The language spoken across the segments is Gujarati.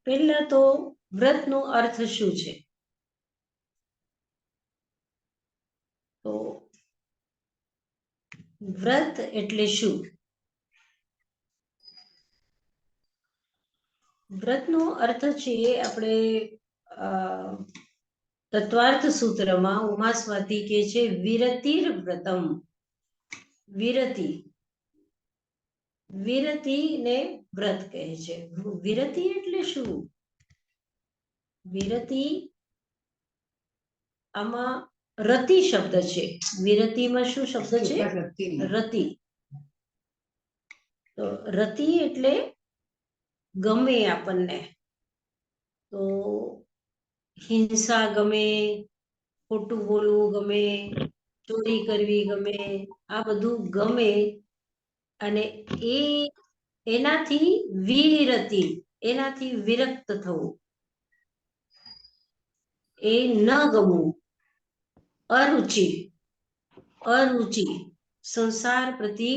પહેલા તો વ્રતનો અર્થ શું છે? તો વ્રત એટલે શું? વ્રતનો અર્થ છે આપણે તત્વાર્થ સૂત્રમાં ઉમા સ્વાતિ કે છે વિરતિર વ્રતમ. વિરતિ, વિરતિને વ્રત કહે છે. વિરતિ એટલે શું? વિરતિ આમાં રતિ શબ્દ છે. વિરતિમાં શું શબ્દ છે? રતિ. તો રતિ એટલે ગમે આપણને. તો હિંસા ગમે, ખોટું બોલવું ગમે, ચોરી કરવી ગમે, આ બધું ગમે. અને એનાથી વિરતિ, એનાથી વિરક્ત થવું, એ ન ગમવું. અરુચિ, અરુચિ, સંસાર પ્રતિ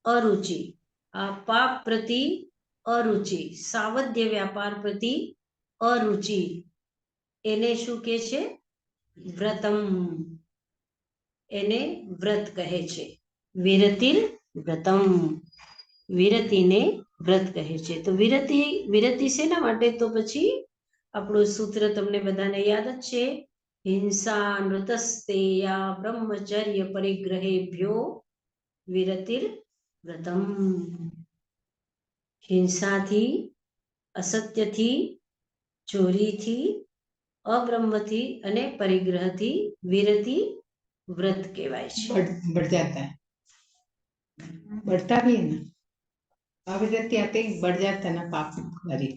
અરુચિ, આ પાપ પ્રતિ અરુચિ, સાવધ્ય વ્યાપાર પ્રતિ અરુચિ, એને શું કહે છે? વ્રતમ. એને વ્રત કહે છે. વિરતિર વ્રતમ, વિરતિને વ્રત કહે છે. તો વિરતિ શેના માટે? તો પછી આપણું સૂત્ર તમને બધાને યાદ જ છે. હિંસા નૃતસ્તેયા બ્રહ્મચર્ય પરિગ્રહેભ્યો વિરતિર વ્રતમ. હિંસાથી, અસત્યથી, ચોરીથી, અબ્રહ્મથી અને પરિગ્રહથી વિરતિ व्रत कहवाय छे। बढ़ जाता है, बढ़ता भी है ना, अविरति आते ही बढ़ जाता है ना पाप हमारी।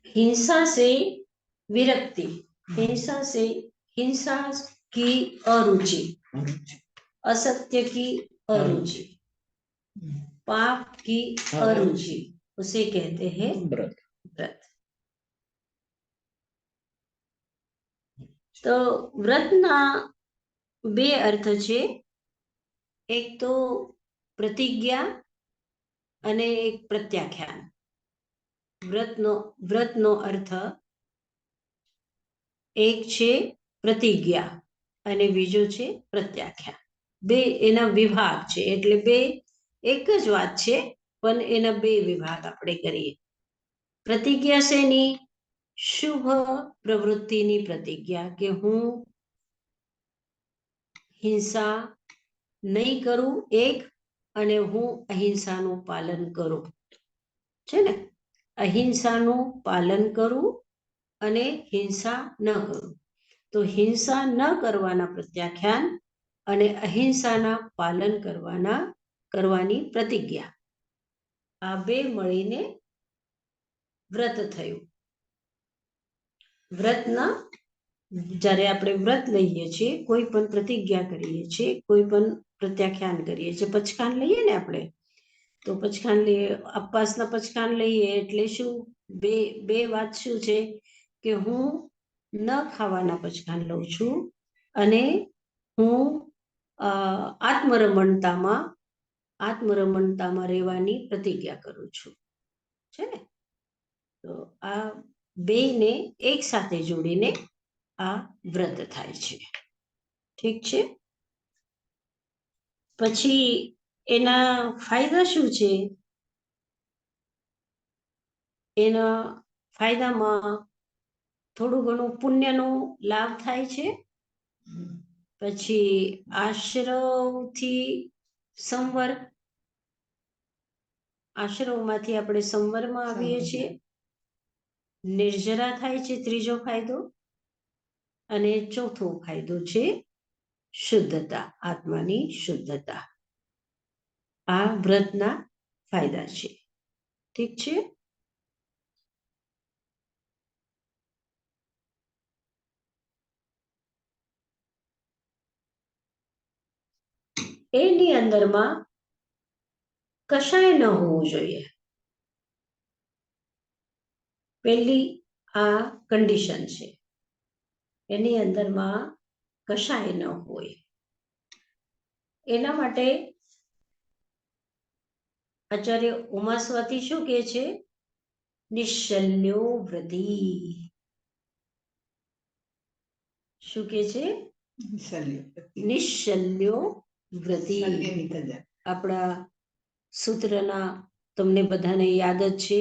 हिंसा से विरक्ति, हिंसा से, हिंसा की अरुचि, असत्य की अरुचि, पाप की अरुचि, उसे कहते हैं व्रत। व्रत। तो व्रतना બે અર્થ છે. એક તો પ્રતિજ્ઞા અને એક પ્રત્યાખ્યાન. વ્રતનો અર્થ એક છે પ્રતિજ્ઞા અને બીજો છે પ્રત્યાખ્યાન. બે એના વિભાગ છે, એટલે બે એક જ વાત છે, પણ એના બે વિભાગ આપણે કરીએ. પ્રતિજ્ઞા શેની? શુભ પ્રવૃત્તિની પ્રતિજ્ઞા, કે હું હિંસા નહીં કરું એક, અને હું અહિંસાનું પાલન કરું, છે ને? અહિંસાનું પાલન કરું અને હિંસા ન કરું. તો હિંસા ન કરવાના પ્રત્યાખ્યાન અને અહિંસાના પાલન કરવાની પ્રતિજ્ઞા, આ બે મળીને વ્રત થયું. વ્રતના જ્યારે આપણે વ્રત લઈએ છીએ, કોઈ પણ પ્રતિજ્ઞા કરીએ છીએ, કોઈ પણ પ્રત્યાખ્યાન કરીએ છીએ, પચખાન લઈએ ને આપણે, તો પચખાન લઈએ, અપવાસના પચખાન લઈએ એટલે શું? બે વાત શું છે? કે હું ન ખાવાના પચખાન લઉં છું અને હું આત્મરમણતામાં રહેવાની પ્રતિજ્ઞા કરું છું, છે ને? તો આ બેને એક સાથે જોડીને આ વ્રત થાય છે. ઠીક છે? પછી એના ફાયદા શું છે? એના ફાયદામાં થોડું ઘણું પુણ્યનો લાભ થાય છે. પછી આશ્રવથી સંવર, આશ્રવમાંથી આપણે સંવરમાં આવીએ છીએ. નિર્જરા થાય છે, ત્રીજો ફાયદો. અને ચોથો ફાયદો છે શુદ્ધતા, આત્માની શુદ્ધતા. આ વ્રતના ફાયદા છે. ઠીક છે? એની અંદરમાં કશાય ન હોવું જોઈએ. પહેલી આ કન્ડિશન છે, એની અંદરમાં કશાય ન હોય. એના માટે આચાર્ય ઉમા સ્વાતિ શું કહે છે? નિશ્ચલ્યો વ્રતિ. શું કે છે? નિશ્ચલ્યો વ્રતિ. આપણા સૂત્રના તમને બધાને યાદ જ છે.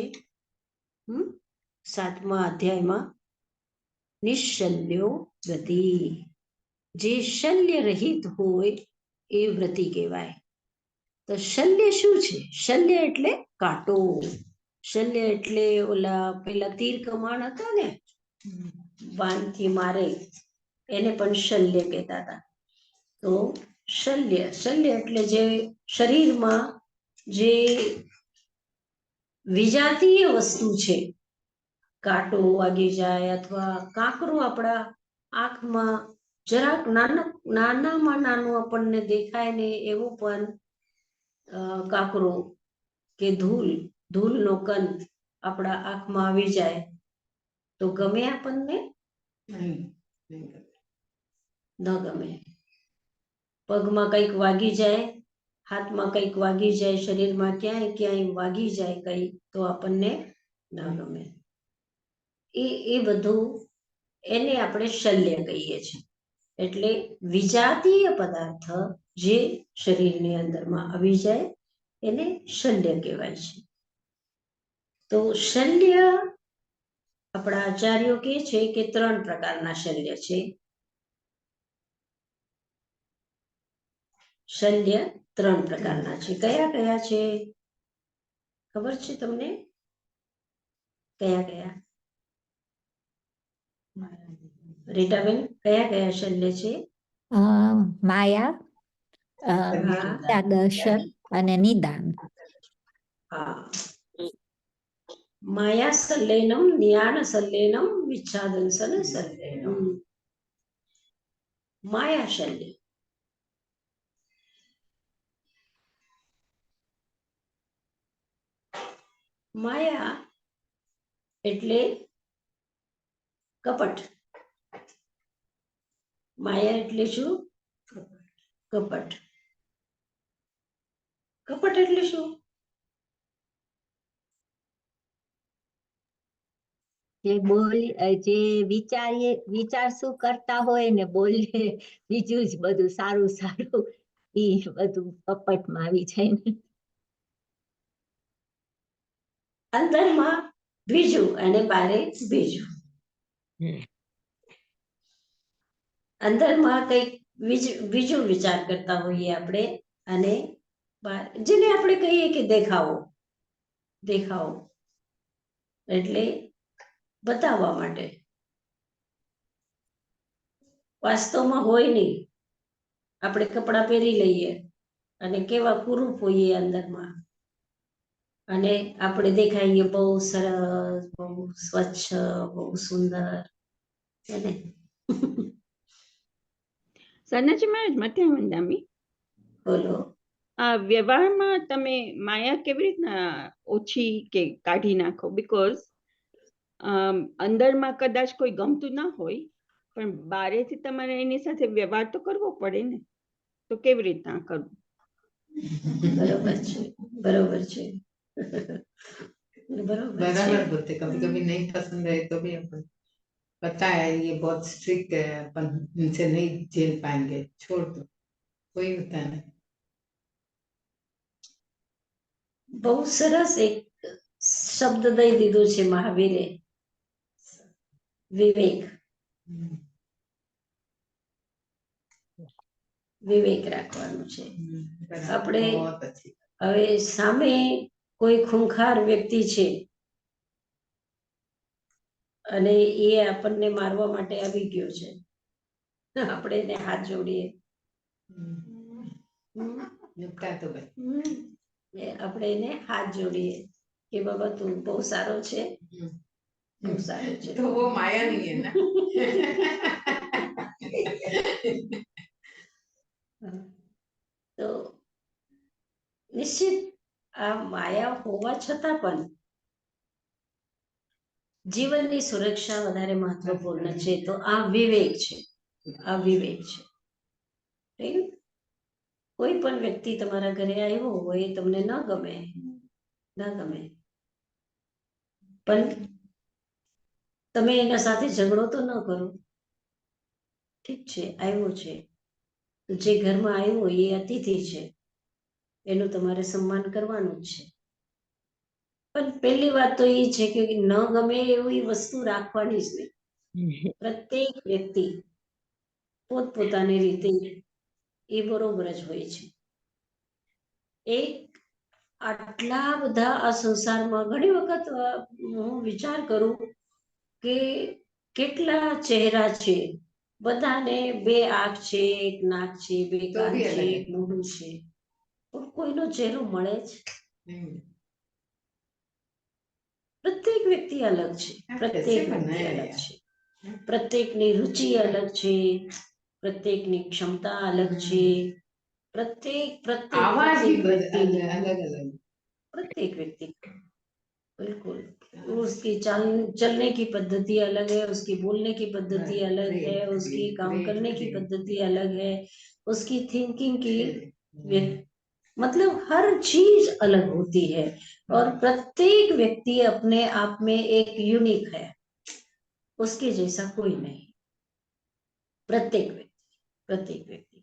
7મા અધ્યાયમાં નિશ્ચલ્યો વ્રતિ, જે શલ્ય રહિત હોય એ વ્રતિ કહેવાય. તો શલ્ય શું છે? શલ્ય એટલે કાંટો. શલ્ય એટલે ઓલા પેલા તીર કમાણ હતા ને, બાણથી મારે, એને પણ શલ્ય કહેતા હતા. તો શલ્ય એટલે જે શરીરમાં જે વિજાતીય વસ્તુ છે, કાંટો વાગી જાય અથવા કાંકરો આપણા આંખમાં જરાક નાનામાં નાનું આપણને દેખાય ને એવો પણ કાંકરો કે ધૂળનો કણ આપણા આંખમાં આવી જાય તો ગમે આપણને? ન ગમે. પગમાં કંઈક વાગી જાય, હાથમાં કંઈક વાગી જાય, શરીરમાં ક્યાંય વાગી જાય કંઈ તો આપણને ન ગમે. એ બધું એને આપણે શલ્ય કહીએ છીએ. એટલે વિજાતીય પદાર્થ જે શરીરની અંદરમાં આવી જાય એને શલ્ય કહેવાય છે. તો શલ્ય આપણા આચાર્યો કહે છે કે 3 પ્રકારના શલ્ય છે. શલ્ય 3 પ્રકારના છે. કયા કયા છે ખબર છે તમને? કયા? રીટાબેન, કયા શલ્ય છે? માયા, દર્શન અને નિદાન. હા. માયા સલ્લેનમ, જ્ઞાન સલ્લેનમ, વિચ્છાદંસન સલ્લેનમ. માયા શલ્ય. માયા એટલે કપટ. માયા એટલે શું? કપટ. કપટ એટલે શું? જે વિચાર શું કરતા હોય ને બોલીએ બીજું જ બધું સારું એ બધું કપટમાં આવી જાય ને. અંદરમાં બીજું અને બારે બીજું. અંદરમાં કંઈક બીજું વિચાર કરતા હોઈએ આપણે, અને જેને આપણે કહીએ કે દેખાવો એટલે બતાવવા માટે. વાસ્તવમાં હોય નહીં. આપણે કપડાં પહેરી લઈએ અને કેવા કુરૂપ હોઈએ અંદરમાં, અને આપણે દેખાઈએ બહુ સરસ, બહુ સ્વચ્છ, બહુ સુંદર. સરનાજી મહારાજ, મધ્ય મંદામી બોલો. વ્યવહારમાં તમે માયા કેવી રીતના ઓછી કે કાઢી નાખો? બીકોઝ અંદરમાં કદાચ કોઈ ગમતું ના હોય, પણ બારેથી તમારે એની સાથે વ્યવહાર તો કરવો પડે ને, તો કેવી રીતના કરવું? बराबर છે. बराबर बोलते, कभी कभी नहीं पसंद है तो भी अपन पता है ये बहुत स्ट्रिक्ट है, अपन इनसे नहीं झेल पाएंगे, छोड़ दो, कोई होता नहीं. બહુ સરસ એક શબ્દ દઈ દીધો છે મહાવીરે, વિવેક રાખવાનું છે. આપણે હવે સામે કોઈ ખૂંખાર વ્યક્તિ છે અને એ આપણને મારવા માટે આવી ગયો છે, આપણે એને હાથ જોડીએ, આપણે એને હાથ જોડીએ કે બાબા તું બહુ સારો છે, બહુ સારો છે. तो वो माया नहीं है ना. તો નિશ્ચિત આ માયા હોવા છતાં પણ જીવનની સુરક્ષા વધારે મહત્વપૂર્ણ છે. તો આ વિવેક છે, કોઈ પણ વ્યક્તિ તમારા ઘરે આવ્યો હોય, તમને ન ગમે, પણ તમે એના સાથે ઝઘડો તો ન કરો. ઠીક છે, આવ્યો છે, જે ઘરમાં આવ્યો એ અતિથિ છે, એનું તમારે સન્માન કરવાનું જ છે. પણ પહેલી વાત તો એ છે કે ન ગમે એવી વસ્તુ રાખવાની જ નહીં. પ્રત્યેક વ્યક્તિ પોતપોતાની રીતે એ બરોબર જ હોય છે. એક આટલા બધા આ સંસારમાં ઘણી વખત હું વિચાર કરું કે કેટલા ચહેરા છે, બધાને બે આંખ છે, એક નાક છે, બે તો કાન બી છે, અલગ એક મોઢું છે, પણ કોઈનો ચહેરો મળે જ. પ્રત્યેક વ્યક્તિ અલગ છે, પ્રત્યેક વ્યક્તિ અલગ છે, પ્રત્યેકની રુચિ અલગ છે, પ્રત્યેકની ક્ષમતા અલગ છે, आवाज भी व्यक्ति अलग अलग प्रत्येक व्यक्ति बिल्कुल उसकी चलने की पद्धति अलग है, उसकी बोलने की पद्धति अलग है, उसकी काम करने की पद्धति अलग है, उसकी थिंकिंग की मतलब हर चीज अलग होती है और प्रत्येक व्यक्ति अपने आप में एक यूनिक है, उसके जैसा कोई नहीं। प्रत्येक व्यक्ति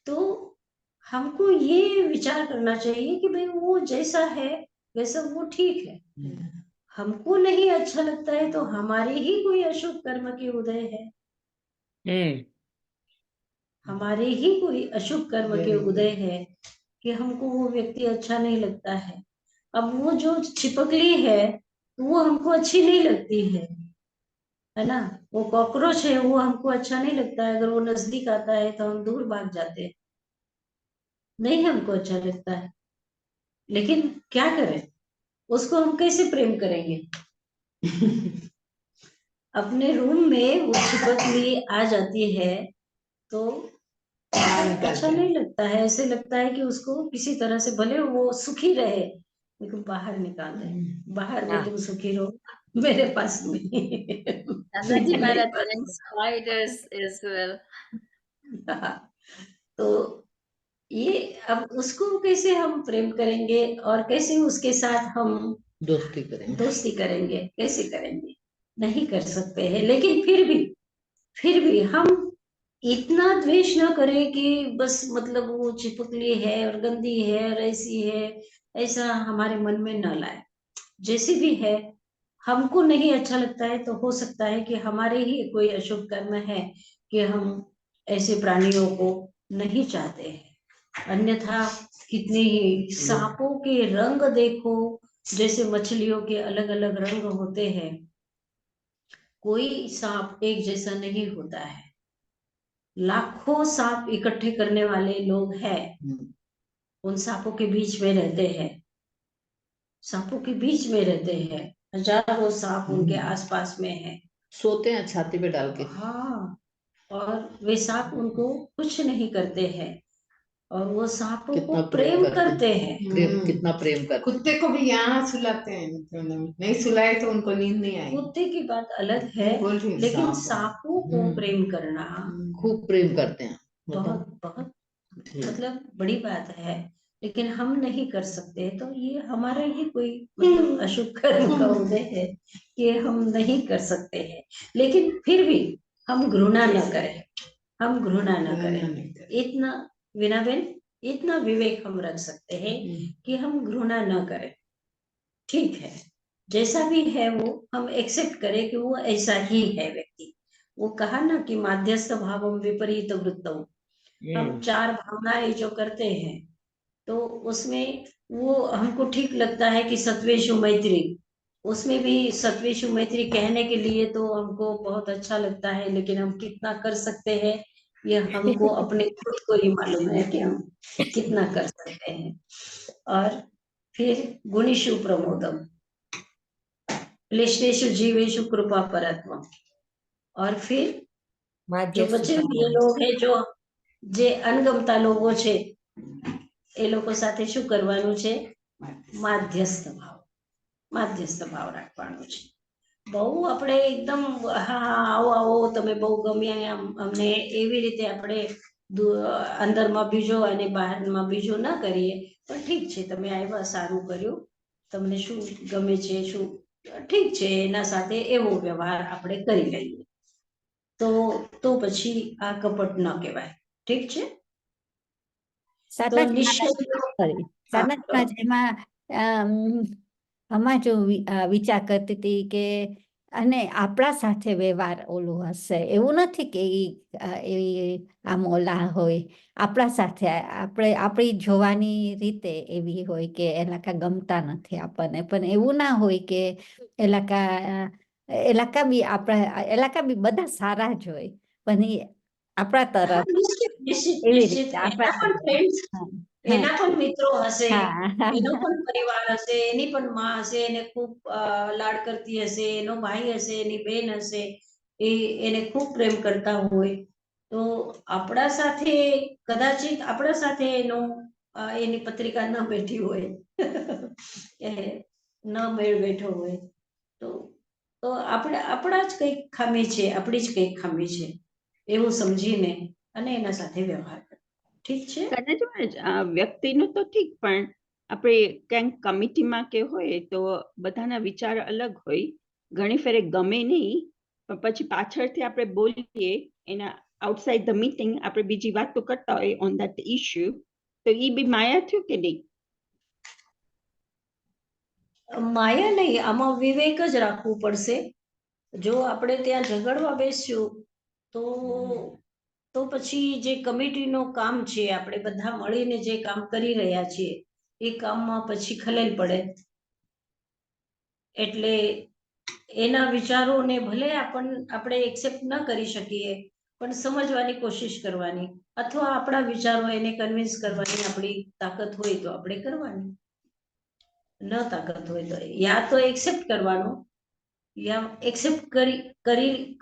तो हमको ये विचार करना चाहिए कि भाई वो जैसा है वैसा वो ठीक है। हमको नहीं अच्छा लगता है तो हमारे ही कोई अशुभ कर्म के उदय है, हमारे ही कोई अशुभ कर्म के उदय है कि हमको वो व्यक्ति अच्छा नहीं लगता है। अब वो जो छिपकली है वो हमको अच्छी नहीं लगती है ना, वो कॉकरोच है वो हमको अच्छा नहीं लगता है, अगर वो नजदीक आता है तो हम दूर भाग जाते हैं, नहीं हमको अच्छा लगता है। लेकिन क्या करें, उसको हम कैसे प्रेम करेंगे? अपने रूम में वो छिपकली आ जाती है तो अच्छा नहीं लगता है, ऐसे लगता है कि उसको किसी तरह से भले वो सुखी रहे लेकिन बाहर निकाल दे, बाहर में तुम सुखी रहो, मेरे पास नहीं। Nanaji Maharaj spiders as well. तो ये अब उसको कैसे हम प्रेम करेंगे और कैसे उसके साथ हम दोस्ती करेंगे, कैसे करेंगे? नहीं कर सकते हैं। लेकिन फिर भी हम इतना द्वेष न करें कि बस मतलब वो चिपकली है और गंदी है और ऐसी है, ऐसा हमारे मन में न लाए। जैसी भी है, हमको नहीं अच्छा लगता है तो हो सकता है कि हमारे ही कोई अशुभ कर्म है कि हम ऐसे प्राणियों को नहीं चाहते हैं। अन्यथा कितने ही सांपों के रंग देखो, जैसे मछलियों के अलग अलग रंग होते हैं, कोई सांप एक जैसा नहीं होता है। लाखों सांप इकट्ठे करने वाले लोग हैं, उन सांपों के बीच में रहते हैं, सांपों के बीच में रहते हैं, हजारों सांप उनके आसपास में हैं, सोते हैं छाती पे डाल के। हाँ, और वे सांप उनको कुछ नहीं करते हैं और वो सांपों को प्रेम करते हैं। कितना प्रेम करते। कुत्ते को भी यहाँ सुलाते हैं, नहीं सुलाए तो उनको नींद नहीं आएगी। कुत्ते की बात अलग है, लेकिन सांपों को प्रेम करना खूब प्रेम करते हैं, बहुत बहुत मतलब बड़ी बात है, लेकिन हम नहीं कर सकते। तो ये हमारा ही कोई मतलब अशुभ कर्म का उदय है कि हम नहीं कर सकते हैं। लेकिन फिर भी हम घृणा न करें, हम घृणा न करें। इतना वीणाबेन, इतना विवेक हम रख सकते हैं कि हम घृणा न करें। ठीक है, जैसा भी है वो हम एक्सेप्ट करें कि वो ऐसा ही है व्यक्ति। वो कहा ना कि माध्यस्थ भावम विपरीत वृत्तम, हम चार भावनाएं जो करते हैं तो उसमें वो हमको ठीक लगता है कि सत्वेषु मैत्री, उसमें भी सत्वेषु मैत्री कहने के लिए तो हमको बहुत अच्छा लगता है, लेकिन हम कितना कर सकते हैं ये हमको अपने खुद को ही मालूम है कि हम कितना कर सकते हैं। और फिर गुणेषु प्रमोदम, क्लिष्टेषु जीवेषु कृपा परत्वम, और फिर जो बचे हुए लोग है जो જે અણગમતા લોકો છે એ લોકો સાથે શું કરવાનું છે? માધ્યસ્થ ભાવ રાખવાનો છે। બહુ આપણે એકદમ હા આવો આવો તમે બહુ ગમ્યા અમને એવી રીતે આપણે અંદરમાં બીજો અને બહારમાં બીજો ના કરીએ, પણ ઠીક છે તમે આવ્યા સારું કર્યું, તમને શું ગમે છે, શું ઠીક છે, એના સાથે એવો વ્યવહાર આપણે કરી લઈએ તો પછી આ કપટ ન કહેવાય. ઠીક છે. તો સાધનાજી નિશ્ચય sorry, હા, સાધનાજી એમાં આમાં જો વિચાર કરતી હતી કે અને આપણા સાથે વ્યવહાર ઓલું હશે એવું નથી કે એવી આમ ઓલા હોય આપણા સાથે આપણી જોવાની રીતે એવી હોય કે એલાકા ગમતા નથી આપણને, પણ એવું ના હોય કે એલાકા બી આપણા એલાકા બી બધા સારા જ હોય, પણ એ આપણા હા, તરફ નિશ્ચિત નિશ્ચિત એવી નિશ્ચિત રીતે એના આપણા પણ ફ્રેન્ડ્સ, હા હા એના પણ મિત્રો હશે, હા એનો પણ પરિવાર હશે, એની પણ માં હશે, એને ખૂબ લાડ કરતી હશે, એનો ભાઈ હશે, એની બેન હશે, એને ખૂબ પ્રેમ કરતા હોય, તો આપણા સાથે કદાચિત આપણા સાથે એની પત્રિકા ન બેઠી હોય એ ન મેળ બેઠો હોય તો તો આપણા જ કંઈક ખામી છે, આપણી જ કંઈક ખામી છે એવું સમજીને અને એના સાથે વ્યવહાર કરો. ઠીક છે. કદાચ વ્યક્તિનું તો ઠીક, પણ આપણે ક્યાંક કમિટીમાં કે હોય તો બધાના વિચાર અલગ હોય, ઘણી ફેરે ગમે નહીં, પણ પછી પાછળથી આપણે બોલીએ એના આઉટસાઇડ ધ મીટિંગ આપણે બીજી વાતો કરતા હોય ઓન ધેટ ઇશ્યુ, તો એ બી માયા થયું કે નહીં? માયા નહીં, આમાં વિવેક જ રાખવું પડશે. જો આપણે ત્યાં ઝઘડવા બેસ્યું તો પછી જે કમિટીનું કામ છે, આપણે બધા મળીને જે કામ કરી રહ્યા છીએ એ કામમાં પછી ખલેલ પડે. એટલે એના વિચારોને ભલે આપણે એક્સેપ્ટ ન કરી શકીએ, પણ સમજવાની કોશિશ કરવાની, અથવા આપણા વિચારો એને કન્વિન્સ કરવાની આપણી તાકાત હોય તો આપણે કરવાની, ન તાકાત હોય તો યા તો એક્સેપ્ટ કરવાનું, યા એક્સેપ્ટ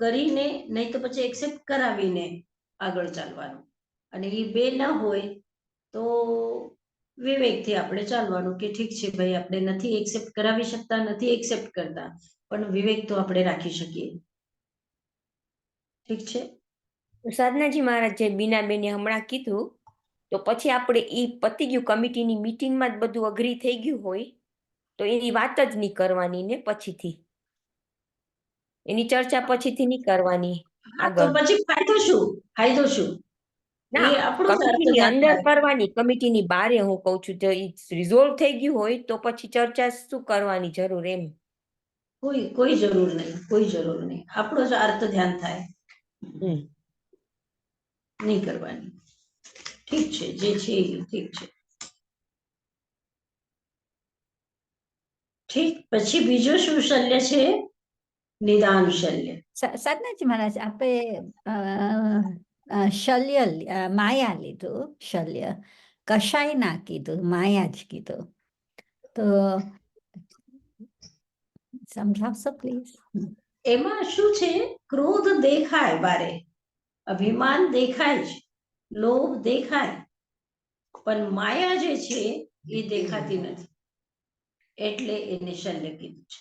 કરીને નહીં તો પછી એક્સેપ્ટ કરાવીને આગળ ચાલવાનું, અને એ બે ન હોય તો વિવેકથી આપણે ચાલવાનું કે ઠીક છે ભાઈ, આપણે નથી એક્સેપ્ટ કરાવી શકતા, નથી એક્સેપ્ટ કરતા, પણ વિવેક તો આપણે રાખી શકીએ. ઠીક છે. સાધનાજી મહારાજ જે બીનાબેને હમણાં કીધું, તો પછી આપણે એ પતી ગયું, કમિટીની મીટિંગમાં જ બધું અઘરી થઈ ગયું હોય તો એની વાત જ નહીં કરવાની ને પછીથી એની ચર્ચા પછીથી નહીં કરવાની તો આગળ. પછી ફાયદો શું ના, એ આપણું જ અર્થ કમિટીની ધ્યાન અંદર થાય. કરવાની, કમિટીની બારે હું કઉ છું, જો રિઝોલ્વ થઈ ગયું હોય તો પછી ચર્ચા શું કરવાની જરૂર એમ. કોઈ જરૂર નહીં, કોઈ જરૂર નહીં, આપણો જ અર્થ ધ્યાન થાય, નહીં કરવાની. ઠીક છે, જે છે એ ઠીક છે. ઠીક, પછી બીજો શું શલ્ય છે? નિદાન શલ્ય. સાધનાજી મહારાજ આપણે શલ્ય માયા લીધું, શલ્ય કશાય ના કીધું, માયા જ કીધું, તો સમજાવશો પ્લીઝ? એમાં શું છે? ક્રોધ દેખાય બારે, અભિમાન દેખાય જ, લોભ દેખાય, પણ માયા જે છે એ દેખાતી નથી, એટલે એને શલ્ય કીધું છે.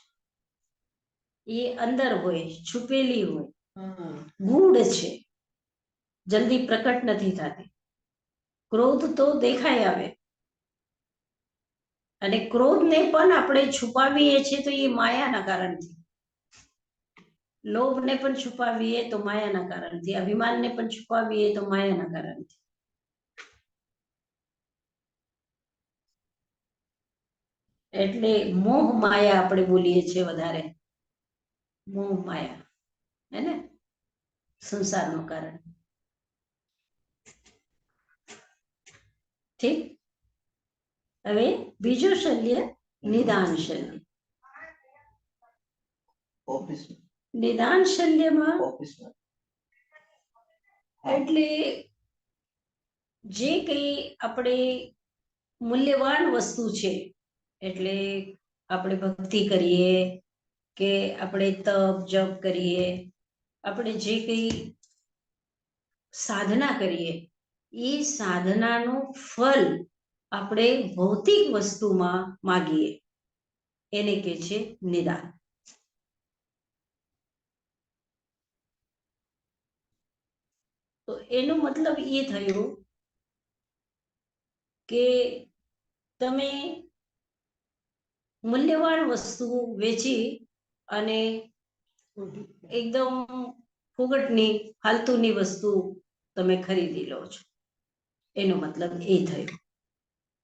એ અંદર હોય, છુપેલી હોય, ગૂઢ છે, જલ્દી પ્રકટ નથી થતી. ક્રોધ તો દેખાય આવે, અને ક્રોધને પણ આપણે છુપાવીએ છીએ તો એ માયાના કારણથી, લોભને પણ છુપાવીએ તો માયાના કારણથી, અભિમાનને પણ છુપાવીએ તો માયાના કારણથી. એટલે મોહ માયા આપણે બોલીએ છીએ વધારે, મોહ માયા, હે ને, સંસારનું કારણ. ઠીક. હવે બીજો શલ્ય નિદાન શલ્ય. નિદાન શલ્યમાં એટલે જે કંઈ આપણે મૂલ્યવાન વસ્તુ છે, એટલે આપણે ભક્તિ કરીએ કે આપણે તપ જપ કરીએ, આપણે જે કંઈ સાધના કરીએ, એ સાધનાનું ફળ આપણે ભૌતિક વસ્તુમાં માગીએ, એને કહે છે નિદાન. તો એનો મતલબ એ થયો કે તમે મૂલ્યવાન વસ્તુ વેચી અને એકદમ ફુગટની ફાલતુની વસ્તુ તમે ખરીદી લો છો, એનો મતલબ એ થયો.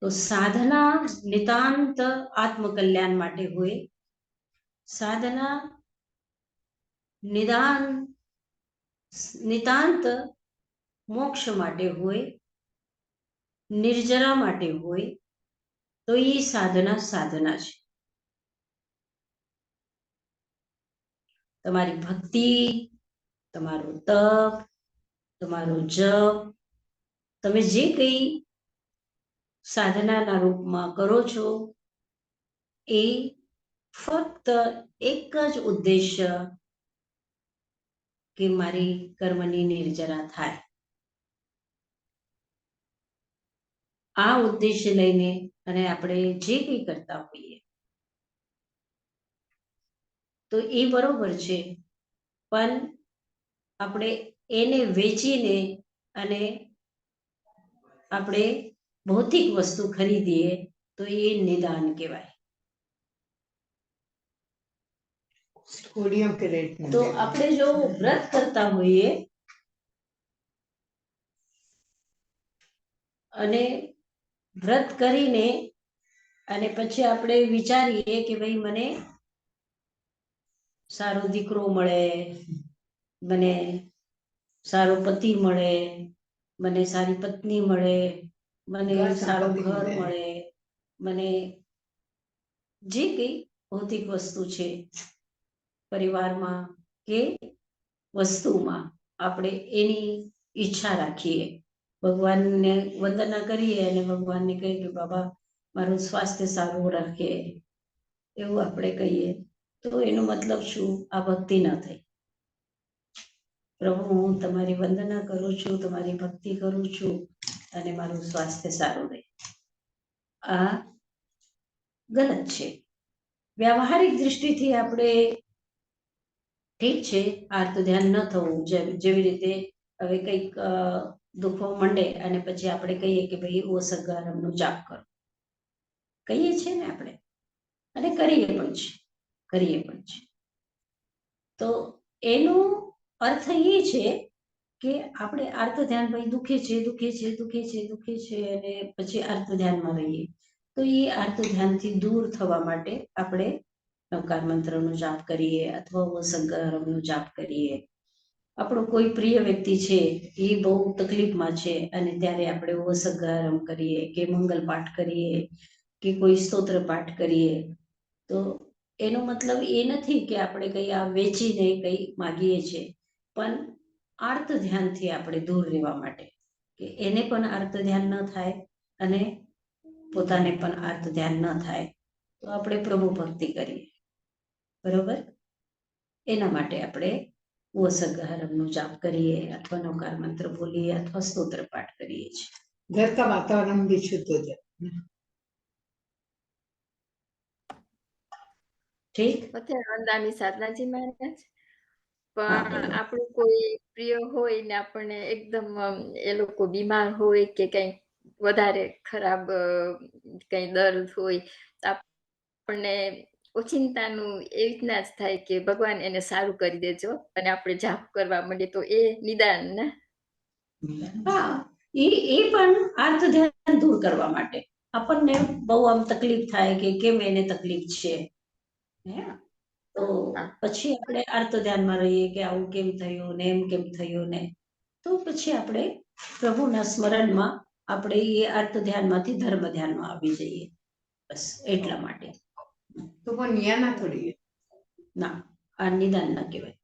તો સાધના નિતાંત આત્મકલ્યાણ માટે હોય, સાધના નિતાંત મોક્ષ માટે હોય, નિર્જરા માટે હોય, તો એ સાધના સાધના છે. તમારી ભક્તિ, તમારું તપ, તમારો જપ, તમે જે કંઈ સાધનાના રૂપમાં કરો છો, એ ફક્ત એક જ ઉદ્દેશ્ય કે મારી કર્મની નિર્જરા થાય. આ ઉદ્દેશ્ય લઈને અને આપણે જે કંઈ કરતા હોઈએ તો એ બરોબર છે, પણ આપણે એને વેચીને અને આપણે ભૌતિક વસ્તુ ખરીદીએ તો એ નિદાન કહેવાય. स्टूडियो के रेट में તો दे दो। આપણે જો વ્રત કરતા હોઈએ અને વ્રત કરીને અને પછી આપણે વિચારીએ કે ભાઈ મને સારો દીકરો મળે, મને સારો પતિ મળે, મને સારી પત્ની મળે, મને ઘર સારું સંપત્તિ ઘર મળે. મળે, મને જે કંઈ ભૌતિક વસ્તુ છે પરિવારમાં કે વસ્તુમાં આપણે એની ઈચ્છા રાખીએ, ભગવાનને વંદના કરીએ અને ભગવાનને કહીએ કે બાબા મારું સ્વાસ્થ્ય સારું રાખે, એવું આપણે કહીએ તો એનો મતલબ શું? આ ભક્તિ ન થઈ. પ્રભુ હું તમારી વંદના કરું છું, તમારી ભક્તિ કરું છું અને મારું સ્વાસ્થ્ય સારું રહે. આ ગલત છે. વ્યવહારિક દ્રષ્ટિથી આપણે ઠીક છે, આર્ત ધ્યાન ન થવું, જેવી રીતે હવે કંઈક દુખવા માંડે અને પછી આપણે કહીએ કે ભાઈ ઓ સગારામનો જાપ કરો, કહીએ છીએ ને આપણે, અને કરીએ પણ છે. તો એનો અર્થ એ છે કે આપણે આર્ત ધ્યાન, ભાઈ દુખે છે અને પછી આર્ત ધ્યાનમાં રહીએ, તો એ આર્ત ધ્યાનથી દૂર થવા માટે આપણે નવકાર મંત્રનો જાપ કરીએ અથવા ઓસંકારમનો જાપ કરીએ. આપણો કોઈ પ્રિય વ્યક્તિ છે એ બહુ તકલીફમાં છે અને ત્યારે આપણે ઓસંકારમ કરીએ કે મંગલ પાઠ કરીએ કે કોઈ સ્તોત્ર પાઠ કરીએ, તો એનો મતલબ એ નથી કે આપણે કંઈ આ વેચીને કંઈ માગીએ છીએ, પણ આર્ત ધ્યાનથી આપણે દૂર રહેવા માટે, કે એને પણ આર્ત ધ્યાન ન થાય અને પોતાને પણ આર્ત ધ્યાન ન થાય, તો આપણે પ્રભુ ભક્તિ કરીએ, બરોબર? એના માટે આપણે ઓસગહરમનો જાપ કરીએ અથવા નવકાર મંત્ર બોલીએ અથવા સ્તોત્ર પાઠ કરીએ છીએ. घर का वातावरण भी शुद्ध हो जाए। ઠીક? અત્યારે વંદાની સાધનાજી મહારાજ, હા, પણ બોલો. આપણું કોઈ પ્રિય હોય ને આપણને એકદમ એ લોકો બીમાર હોય કે કઈ વધારે ખરાબ કઈ દર્દ હોય તો આપણને ઓચિંતાનું એ રીતના જ થાય કે ભગવાન એને સારું કરી દેજો અને આપણે જાપ કરવા માંડીએ, તો એ નિદાન ને. હા, એ પણ આર્ત ધ્યાન દૂર કરવા માટે. આપણને બહુ આમ તકલીફ થાય કે કેમ એને તકલીફ છે, હે, તો પછી આપણે આર્ત ધ્યાનમાં રહીએ કે આવું કેમ થયું ને, એમ કેમ થયું ને, તો પછી આપણે પ્રભુના સ્મરણમાં આપણે એ આર્ત ધ્યાનમાંથી ધર્મ ધ્યાનમાં આવી જઈએ, બસ એટલા માટે. तो वो नियाना थोड़ी है। ના, આ નિદાન ના કહેવાય.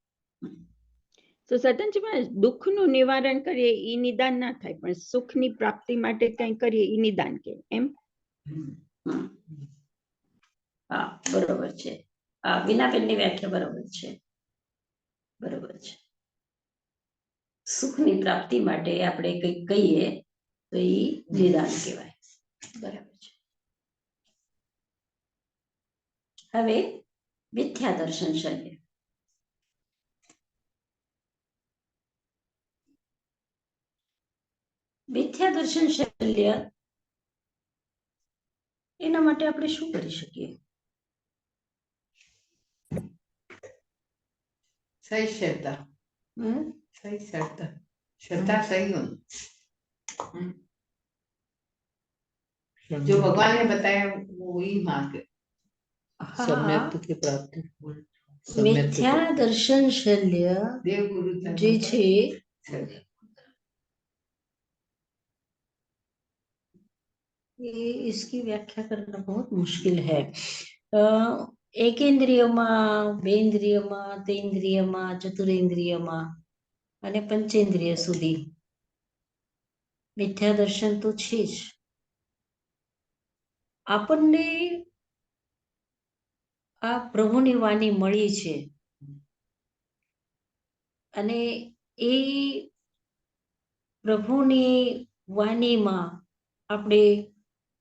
તો સતનજી મહારાજ, દુઃખનું નિવારણ કરીએ એ નિદાન ના થાય, પણ સુખની પ્રાપ્તિ માટે કંઈ કરીએ એ નિદાન કે એમ. હા, બરોબર છે. હા, બીનાબેનની વ્યાખ્યા બરોબર છે. બરોબર છે. સુખની પ્રાપ્તિ માટે આપણે કંઈક કહીએ તો એ નિદાન કહેવાય. બરાબર છે. હવે મિથ્યા દર્શન શલ્ય. મિથ્યા દર્શન શલ્ય એના માટે આપણે શું કરી શકીએ? सही श्रद्धा, हम्म? सही श्रद्धा, श्रद्धा सही होनी। जो भगवान ने बताया वो वही मांगे। हाँ, सम्यक्त्व की प्राप्ति सम्यक्त्व मिथ्या की- दर्शन शल्य देव गुरु જે છે ये इसकी व्याख्या करना बहुत मुश्किल है। એકેન્દ્રિયમાં, બેન્દ્રિયમાં, તેન્દ્રિયમાં, ચતુરેન્દ્રિયમાં અને પંચેન્દ્રિય સુધી મિથ્યા દર્શન તો છે જ. આપણને આ પ્રભુની વાણી મળી છે અને એ પ્રભુની વાણીમાં આપણે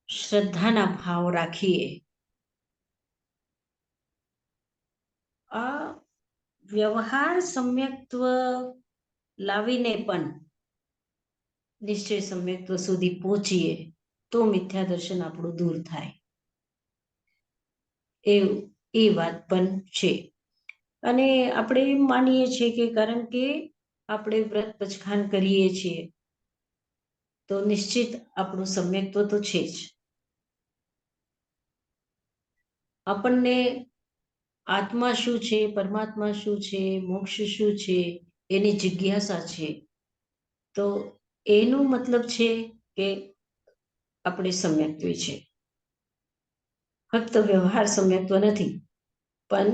શ્રદ્ધાના ભાવ રાખીએ. આ વ્યવહાર સમ્યક્ત્વ લાવીને પણ નિશ્ચય સમ્યક્ત્વ સુધી પહોંચીએ તો મિથ્યા દર્શન આપણું દૂર થાય એ વાત પણ છે. અને આપણે એમ માનીએ છીએ કે કારણ કે આપણે વ્રત પચખાન કરીએ છીએ તો નિશ્ચિત આપણું સમ્યક્ત્વ તો છે જ. આપણને આત્મા શું છે, પરમાત્મા શું છે, મોક્ષ શું છે એની જિજ્ઞાસા છે. તો એનું મતલબ છે કે આપણે સમ્યક્ત્વ છે. ફક્ત વ્યવહાર સમ્યક્ત્વ નથી પણ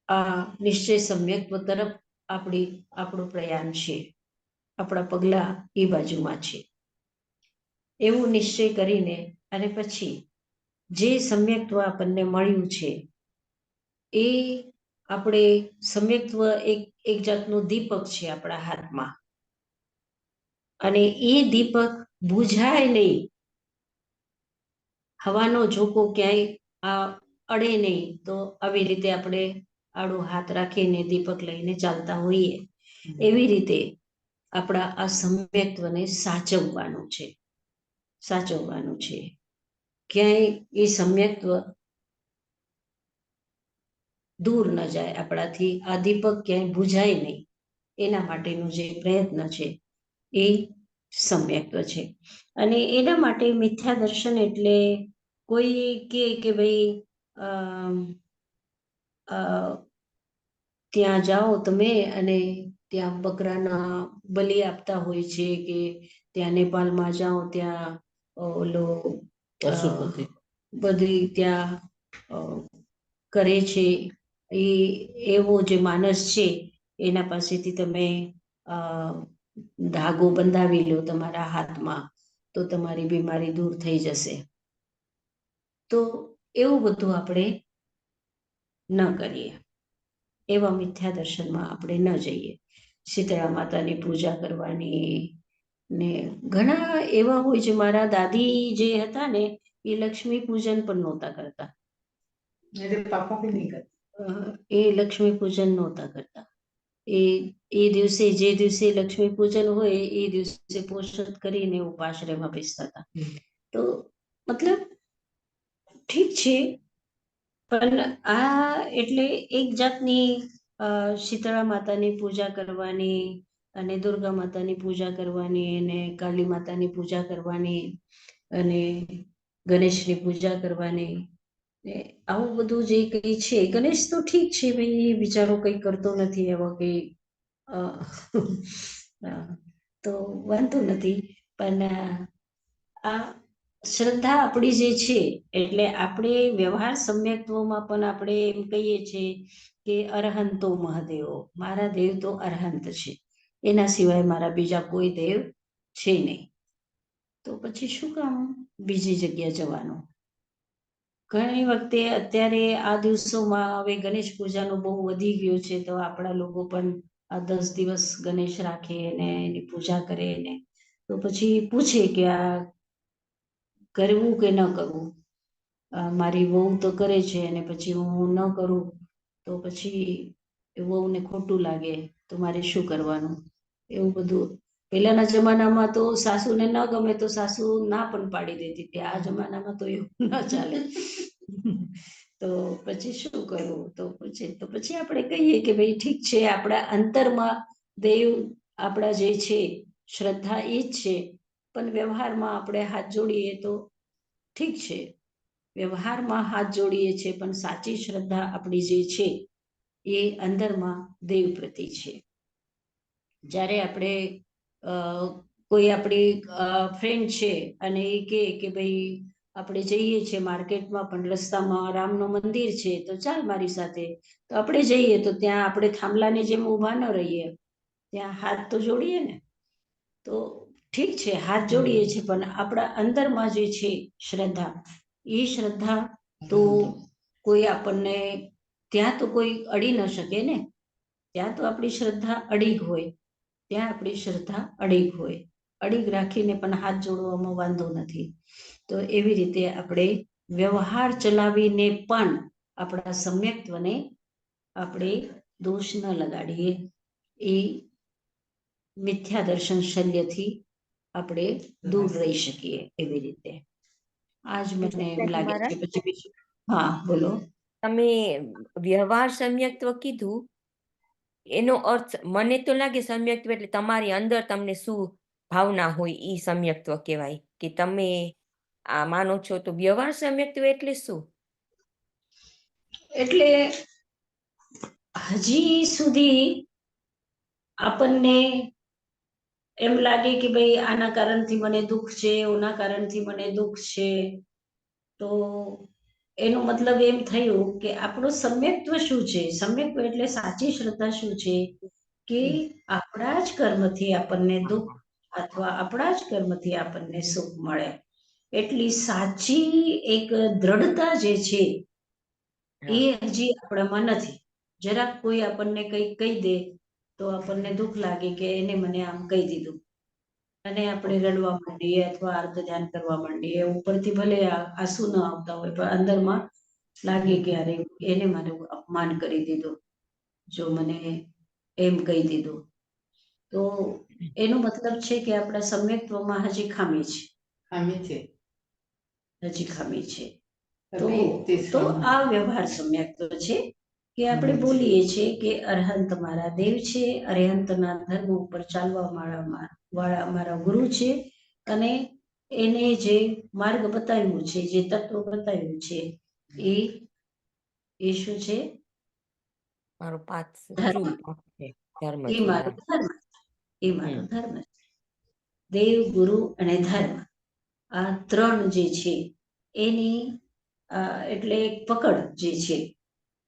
આ નિશ્ચય સમ્યક્ત્વ તરફ આપણું પ્રયાણ છે. આપણા પગલા એ બાજુમાં છે. એવું નિશ્ચય કરીને અને પછી જે સમ્યક્ત્વ આપણને મળ્યું છે એ આપણે સમ્યક્ત્વ એક જાતનું દીપક છે આપણા હાથમાં અને એ દીપક બુઝાય નહીં, હવાનો ઝોકો ક્યાંય અડે નહીં. તો આવી રીતે આપણે આડો હાથ રાખીને દીપક લઈને ચાલતા હોઈએ એવી રીતે આપણા આ સમ્યક્ત્વને સાચવવાનું છે. ક્યાંય એ સમ્યક્ત્વ દૂર ન જાય આપણાથી, આ દીપક ક્યાંય બુઝાય નહીં એના માટેનો જે પ્રયત્ન છે એ સમ્યક્ત્વ છે. અને એના માટે મિથ્યા દર્શન એટલે કોઈ કે ભાઈ ત્યાં જાઓ તમે અને ત્યાં બકરાના બલિ આપતા હોય છે કે ત્યાં નેપાળમાં જાઓ ત્યાં ઓલો પશુપતિ બધી ત્યાં કરે છે એવો જે માણસ છે એના પાસેથી તમે ધાગો બંધાવી લો તમારા હાથમાં તો તમારી બીમારી દૂર થઈ જશે. તો એવું બધું આપણે ન કરીએ, એવા મિથ્યા દર્શનમાં આપણે ન જઈએ. શીતળા માતાની પૂજા કરવાની ને ઘણા એવા હોય છે. મારા દાદી જે હતા ને એ લક્ષ્મી પૂજન પણ નહોતા કરતા. मेरे पापा भी नहीं करते। એ લક્ષ્મી પૂજન નહોતા કરતા. એ દિવસે જે દિવસે લક્ષ્મી પૂજન હોય એ દિવસે પોષણ કરીને ઉપાશ્રયમાં બેસતા હતા. તો મતલબ ઠીક છે પણ આ એટલે એક જાતની શીતળા માતાની પૂજા કરવાની અને દુર્ગા માતાની પૂજા કરવાની અને કાલી માતાની પૂજા કરવાની અને ગણેશની પૂજા કરવાની, આવું બધું જે કંઈ છે. ગણેશ તો ઠીક છે ભાઈ, એ બિચારો કંઈ કરતો નથી, એવા કંઈ તો વાંધો નથી. પણ આ શ્રદ્ધા આપણી જે છે એટલે આપણે વ્યવહાર સમ્યક્ત્વમાં પણ આપણે એમ કહીએ છીએ કે અરહંતો મહાદેવો, મારા દેવ તો અરહંત છે, એના સિવાય મારા બીજા કોઈ દેવ છે નહીં. તો પછી શું કામ બીજી જગ્યા જવાનું? ઘણી વખતે અત્યારે આ દિવસોમાં હવે ગણેશ પૂજાનો બહુ વધી ગયો છે તો આપણા લોકો પણ આ 10 દિવસ ગણેશ રાખે અને એની પૂજા કરે ને તો પછી પૂછે કે આ કરવું કે ન કરવું. મારી વહુ તો કરે છે અને પછી હું ન કરું તો પછી વહુને ખોટું લાગે તો મારે શું કરવાનું? એવું બધું. પહેલાના જમાનામાં તો સાસુને ન ગમે તો સાસુ ના પણ પાડી દેતી હતી. આ જમાનામાં તો એવું ન ચાલે. તો પછી શું કરવું? તો પછી આપણે કહીએ કે ભાઈ ઠીક છે, આપણા અંતરમાં દેવ આપણા જે છે શ્રદ્ધા એ જ છે, પણ વ્યવહારમાં આપણે હાથ જોડીએ તો ઠીક છે, વ્યવહારમાં હાથ જોડીએ છીએ પણ સાચી શ્રદ્ધા આપણી જે છે એ અંદરમાં દેવ પ્રતિ છે. જ્યારે આપણે કોઈ આપણી ફ્રેન્ડ છે અને એ કહે કે ભાઈ આપણે જઈએ છીએ માર્કેટમાં, પણ રસ્તામાં રામનું મંદિર છે તો ચાલ મારી સાથે, તો આપણે જઈએ તો ત્યાં આપણે થાંભલાની જેમ ઊભા ન રહીએ, ત્યાં હાથ તો જોડીએ ને. તો ઠીક છે, હાથ જોડીએ છીએ, પણ આપણા અંદરમાં જે છે શ્રદ્ધા, એ શ્રદ્ધા તો કોઈ આપણને ત્યાં તો કોઈ અડી ન શકે ને. ત્યાં તો આપણી શ્રદ્ધા અડીગ હોય, ત્યાં આપણી શ્રદ્ધા અડીગ હોય. અડીગ રાખીને પણ હાથ જોડવામાં વાંધો નથી. તો એવી રીતે આપણે વ્યવહાર ચલાવીને પણ આપણા સમ્યક્ત્વને આપણે દોષ ન લગાડીએ. એ મિથ્યા દર્શન શલ્યથી આપણે દૂર રહી શકીએ એવી રીતે. આજ મને એમ લાગે છે. પછી બીજું, હા બોલો. તમે વ્યવહાર સમ્યક્ત્વ કીધું, એનો અર્થ મને તો લાગે સમ્યક્ત્વ એટલે તમારી અંદર તમને શું ભાવના હોય એ સમ્યક્ત્વ કહેવાય, કે તમે આ માનો છો. તો વ્યવહાર સમ્યક્ત્વ એટલે શું? એટલે હજી સુધી આપણને એમ લાગે કે ભાઈ આના કારણથી મને દુઃખ છે, ઓના કારણથી મને દુઃખ છે, તો એનો મતલબ એમ થયું કે આપણું સમ્યક્ત્વ શું છે. સમ્યક્ત્વ એટલે સાચી શ્રદ્ધા શું છે કે આપણા જ કર્મથી આપણને દુઃખ અથવા આપણા જ કર્મથી આપણને સુખ મળે. એટલી સાચી એક દ્રઢતા જે છે એ હજી આપણામાં નથી. જરાક કોઈ આપણને કંઈક કહી દે તો આપણને દુઃખ લાગે કે એને મને આમ કહી દીધું, અને આપણે રડવા માંડીએ અથવા અર્થ ધ્યાન કરવા માંડીએ. ઉપરથી ભલે આંસુ ન આવતા હોય, પણ અંદરમાં લાગે કે અરે એને મારું અપમાન કરી દીધું, જો મને એમ કહી દીધું. તો એનો મતલબ છે કે આપણા સમ્યક્ત્વમાં હજી ખામી છે. ખામી છે. હજી ખામી છે. તમે તો આ વ્યવહાર સમ્યક્ત્વ છે કે આપણે બોલીએ છીએ કે અરહંત મારા દેવ છે, અરહંતના ધર્મ ઉપર ચાલવા વાળા મારા ગુરુ છે, અને એને જે માર્ગ બતાવ્યું છે, જે તત્વ બતાવ્યું છે, એ શું છે? મારો પાથ ધર્મ. છે, ધર્મ એ છે. મારો ધર્મ, એ મારો ધર્મ છે. દેવ, ગુરુ અને ધર્મ, આ ત્રણ જે છે એની એટલે પકડ જે છે.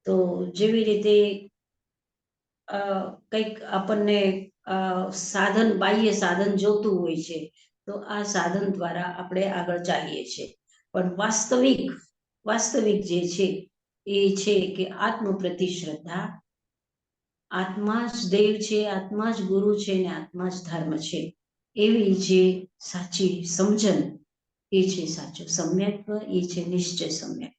તો જેવી રીતે કંઈક આપણને સાધન, બાહ્ય સાધન જોતું હોય છે, તો આ સાધન દ્વારા આપણે આગળ ચાલીએ છીએ. પણ વાસ્તવિક જે છે એ છે કે આત્મ પ્રતિ શ્રદ્ધા, આત્મા જ દેવ છે, આત્મા જ ગુરુ છે, ને આત્મા જ ધર્મ છે. એવી જે સાચી સમજણ, એ છે સાચું સમ્યક્ત્વ, એ છે નિશ્ચય સમ્યક.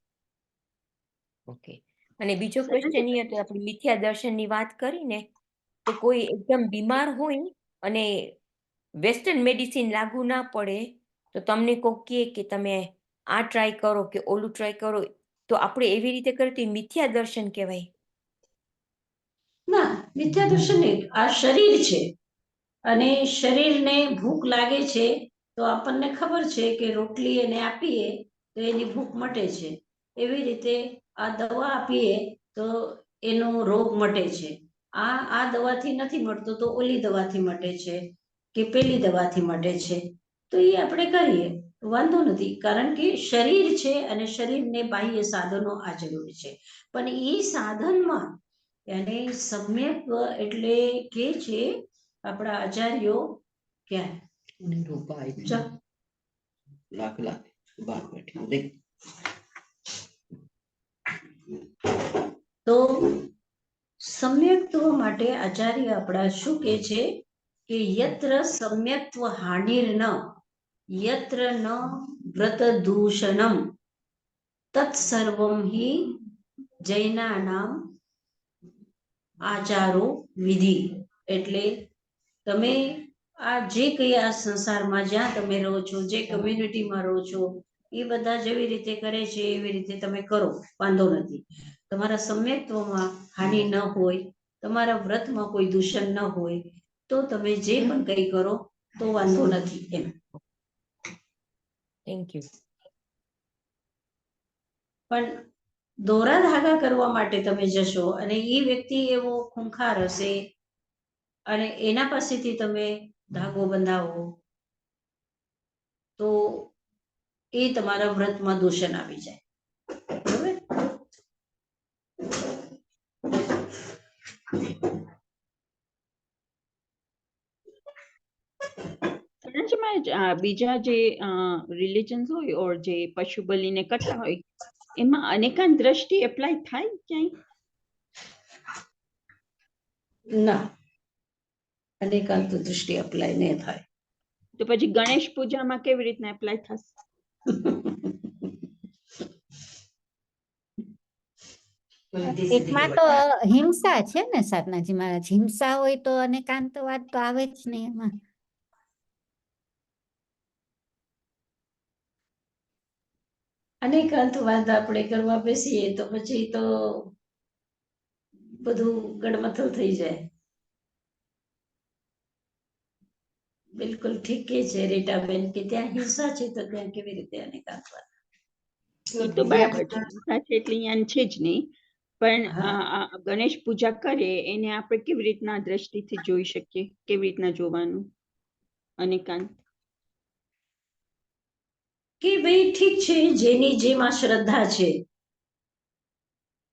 ઓકે. અને બીજો ક્વેશ્ચન એ હતો, આપણે મિથ્યા દર્શનની વાત કરીને, તો કોઈ એકદમ બીમાર હોય અને વેસ્ટર્ન મેડિસિન લાગુ ના પડે, તો તમને કોઈ કહે કે તમે આ ટ્રાય કરો કે ઓલું ટ્રાય કરો, તો આપણે એવી રીતે કરીએ તો મિથ્યા દર્શન કહેવાય? ના, મિથ્યા દર્શન નહીં. આ શરીર છે, અને શરીરને ભૂખ લાગે છે, તો આપણને ખબર છે કે રોટલી એને આપીએ તો એની ભૂખ મટે છે. એવી રીતે આ દવા આપીએ તો એનો રોગ મટે છે. આ દવાથી નથી મટતો તો ઓલી દવાથી મટે છે, કે પેલી દવાથી મટે છે. તો એ આપણે કરીએ, વાંધો નથી. કારણ કે શરીર છે અને શરીરને બાહ્ય સાધનો આ જરૂર છે. પણ એ સાધનમાં એને સમ્યક્ત્વ એટલે કે છે આપણા આચાર્યો ક્યાં લાખ બાર બેઠી દેખ. તો સમ્યક્ત્વ માટે આચાર્ય આપણા શું કે છે કે યત્ર સમ્યક્ત્વ હાનિર્ન યત્ર ન વ્રત દૂષણમ તત્સર્વમ હિ જૈનાનામ આચારો વિધિ. એટલે તમે આ જે કઈ આ સંસારમાં જ્યાં તમે રહો છો, જે કમ્યુનિટીમાં રહો છો, એ બધા જેવી રીતે કરે છે એવી રીતે તમે કરો, વાંધો નથી. તમારા સમ્યક્ત્વમાં હાનિ ન હોય, તમારા વ્રતમાં કોઈ દૂષણ ન હોય, તો તમે જે પણ કંઈ કરો તો વાંધો નથી એમ. Thank you. પણ દોરા ધાગા કરવા માટે તમે જશો અને એ વ્યક્તિ એવો ખૂંખાર હશે અને એના પાસેથી તમે ધાગો બંધાવો તો એ તમારા વ્રતમાં દૂષણ આવી જાય. બરોબર? બીજા જે રિલિજન્સ હોય ઓર જે પશુ બલિને કરતા હોય એમાં અનેકાંત દ્રષ્ટિ એપ્લાય થાય ક્યાંય? ના, અનેકાંત દૃષ્ટિ અપ્લાય ન થાય. તો પછી ગણેશ પૂજામાં કેવી રીતના એપ્લાય થશે? એમાં તો હિંસા છે ને સાધનાજી મહારાજ, હિંસા હોય તો અનેકાંતવાદ તો આવે જ નહીં એમાં. અનેકાંતવાદ આપણે કરવા બેસીએ તો પછી તો બધું ગડમથલ થઈ જાય. બિલકુલ ઠીક કે છે રીટાબેન કે ત્યાં હિંસા છે તો ત્યાં કેવી રીતે અનેકાંતવાદ? એ તો બરાબર છે, હિંસા છે એટલે અહીંયા છે જ નહીં. પણ ગણેશ પૂજા કરે એને આપણે કેવી રીતના દ્રષ્ટિથી જોઈ શકીએ? કેવી રીતના જોવાનું અનેકાંત? કે ભાઈ ઠીક છે, જેની જેમાં શ્રદ્ધા છે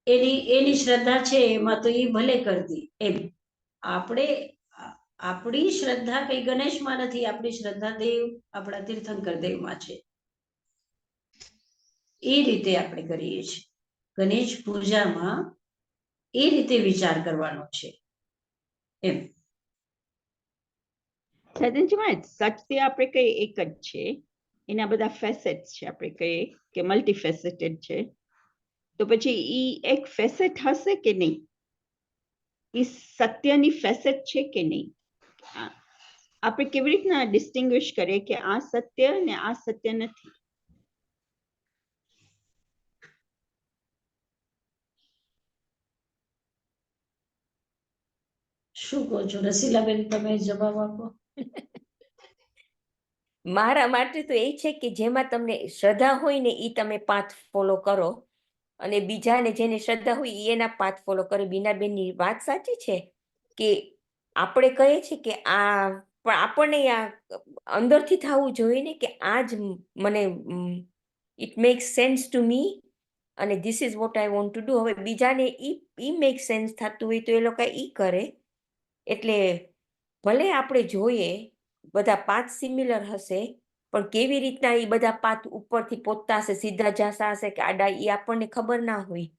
એની શ્રદ્ધા છે એમાં તો એ ભલે કરતી એમ. આપણી શ્રદ્ધા કઈ ગણેશમાં નથી, આપણી શ્રદ્ધા દેવ આપણા તીર્થંકર દેવમાં છે. એ રીતે આપણે કરીએ છીએ. ગણેશ પૂજામાં એ રીતે વિચાર કરવાનો છે એમ. સત્ય આપણે કઈ એક જ છે, એના બધા ફેસેટ્સ છે, આપણે કહીએ કે મલ્ટી ફેસેટેડ છે. તો પછી ઈ એક ફેસેટ હશે કે નહીં? ઈ સત્યની ફેસેટ છે કે નહીં? આપણે કેવી રીતના ડિસ્ટિંગ્વિશ કરીએ કે આ સત્ય ને આ સત્ય નથી? શું કહો છો રસીલાબેન, તમે જવાબ આપો. મારા માટે તો એ છે કે જેમાં તમને શ્રદ્ધા હોય ને એ તમે પાથ ફોલો કરો, અને બીજાને જેને શ્રદ્ધા હોય એના પાથ ફોલો કરે. બીનાબેનની વાત સાચી છે કે આપણે કહીએ છીએ કે આ, પણ આપણને આ અંદરથી થવું જોઈએ ને કે આ જ મને it makes sense to me અને this is what I want to do. હવે બીજાને ઈ મેક સેન્સ થતું હોય તો એ લોકો ઈ કરે. એટલે ભલે આપણે જોઈએ બધા પાથ સિમિલર હશે, પણ કેવી રીતના એ બધા પાથ ઉપરથી પહોંચતા હશે, સીધા જાસા હશે કે આડા, એ આપણને ખબર ના હોય.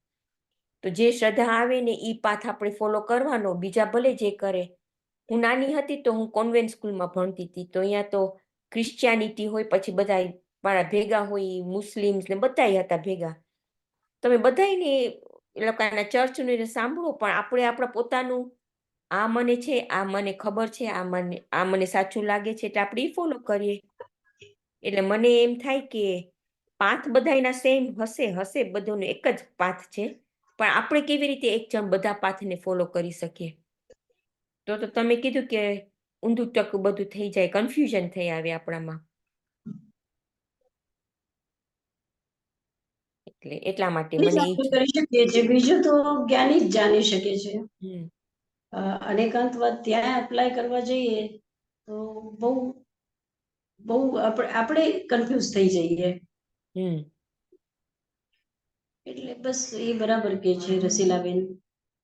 તો જે શ્રદ્ધા આવે ને એ પાથ આપણે ફોલો કરવાનો, બીજા ભલે જે કરે. હું નાની હતી તો હું કોન્વેન્ટ સ્કૂલમાં ભણતી હતી, તો અહીંયા તો ક્રિશ્ચિયાનિટી હોય, પછી બધા મારા ભેગા હોય મુસ્લિમ્સ ને બધા હતા ભેગા. તમે બધાને એ લોકોના ચર્ચનું સાંભળો, પણ આપણે આપણા પોતાનું આ મને છે, આ મને ખબર છે, આ મને સાચું લાગે છે એટલે આપણે ફોલો કરીએ. એટલે મને એમ થાય કે પાથ બધાના સેમ હશે, બધોનો એક જ પાથ છે, પણ આપણે કેવી રીતે એક જણ બધા પાથને ફોલો કરી શકીએ. તો તમે કીધું કે ઊંધું ટકું બધું થઈ જાય, કન્ફ્યુઝન થઈ આવે આપણામાં. એટલે એટલા માટે મને કરી શકીએ છીએ, બીજું તો જ્ઞાની જ જાણી શકે છે. અનેકાંતવાદ ત્યાં એપ્લાય કરવા જઈએ તો બહુ આપણે કન્ફ્યુઝ થઈ જઈએ. એટલે બસ એ બરાબર કે છે રસીલાબેન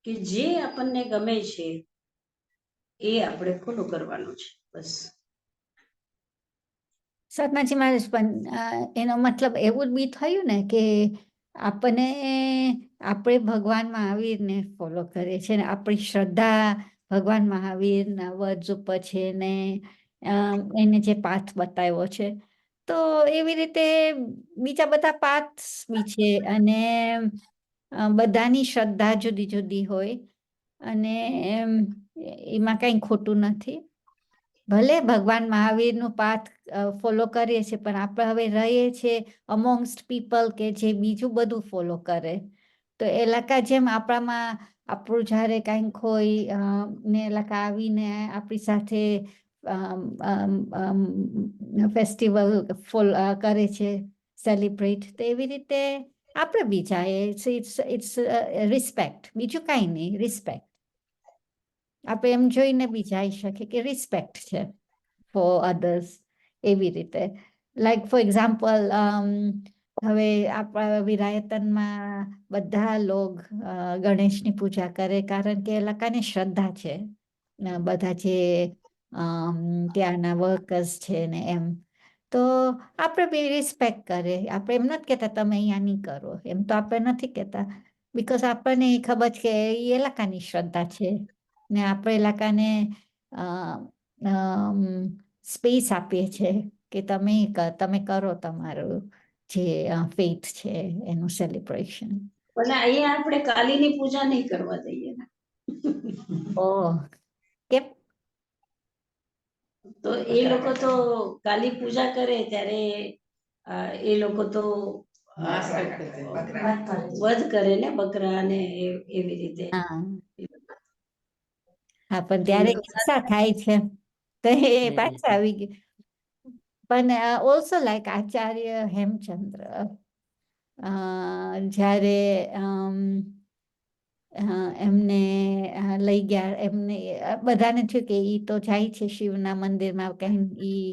કે જે આપણને ગમે છે એ આપણે ફોલો કરવાનું છે, બસ. સતનાજી મહારાજ, પણ એનો મતલબ એવું જ બી થયું ને કે આપણે ભગવાન મહાવીરને ફોલો કરીએ છીએ ને, આપણી શ્રદ્ધા ભગવાન મહાવીરના વર્ડ્સ ઉપર છે ને એને જે પાથ બતાવ્યો છે, તો એવી રીતે બીજા બધા પાથ્સ બી છે, અને બધાની શ્રદ્ધા જુદી જુદી હોય, અને એમાં કંઈ ખોટું નથી. ભલે ભગવાન મહાવીરનું પાથ ફોલો કરીએ છીએ, પણ આપણે હવે રહીએ છીએ અમોંગસ્ટ પીપલ કે જે બીજું બધું ફોલો કરે. તો એ લકા જેમ આપણામાં આપણું જ્યારે કંઈક હોય ને એ લકા આવીને આપણી સાથે ફેસ્ટિવલ કરે છે, સેલિબ્રેટ. તો એવી રીતે આપણે બી જાય. ઇટ્સ રિસ્પેક્ટ, બીજું કાંઈ નહીં, રિસ્પેક્ટ. આપણે એમ જોઈને બી જઈ શકીએ કે રિસ્પેક્ટ છે ફોર અધર્સ. એવી રીતે લાઈક ફોર એક્ઝામ્પલ હવે આપણા વિરાયતનમાં બધા લોગ ગણેશની પૂજા કરે, કારણ કે એ લોકોને શ્રદ્ધા છે. બધા જે ત્યાંના વર્કર્સ છે ને એમ, તો આપણે બી રિસ્પેક્ટ કરે. આપણે એમ નથી કહેતા તમે અહીંયા નહીં કરો, એમ તો આપણે નથી કહેતા, બિકોઝ આપણને ખબર છે કે એ લોકોની શ્રદ્ધા છે ને આપણે એ લોકોને સ્પેસ આપીએ છીએ કે તમે કરો તમારું જે ફેથ છે એનું સેલિબ્રેશન. પણ અહીંયા આપણે કાલીની પૂજા નહીં કરવા દઈએ ને. ઓહ, કેમ? તો એ લોકો તો કાલી પૂજા કરે ત્યારે એ લોકો તો વધ કરે ને બકરા ને એવી રીતે. હા, પણ ત્યારે હિંસા થાય છે, તો એ પાછા આવી ગયું. પણ ઓલ્સો લાઈક આચાર્ય હેમચંદ્ર જ્યારે એમને લઈ ગયા, એમને બધાને થયું કે ઈ તો જાય છે શિવના મંદિરમાં, કઈ ઈ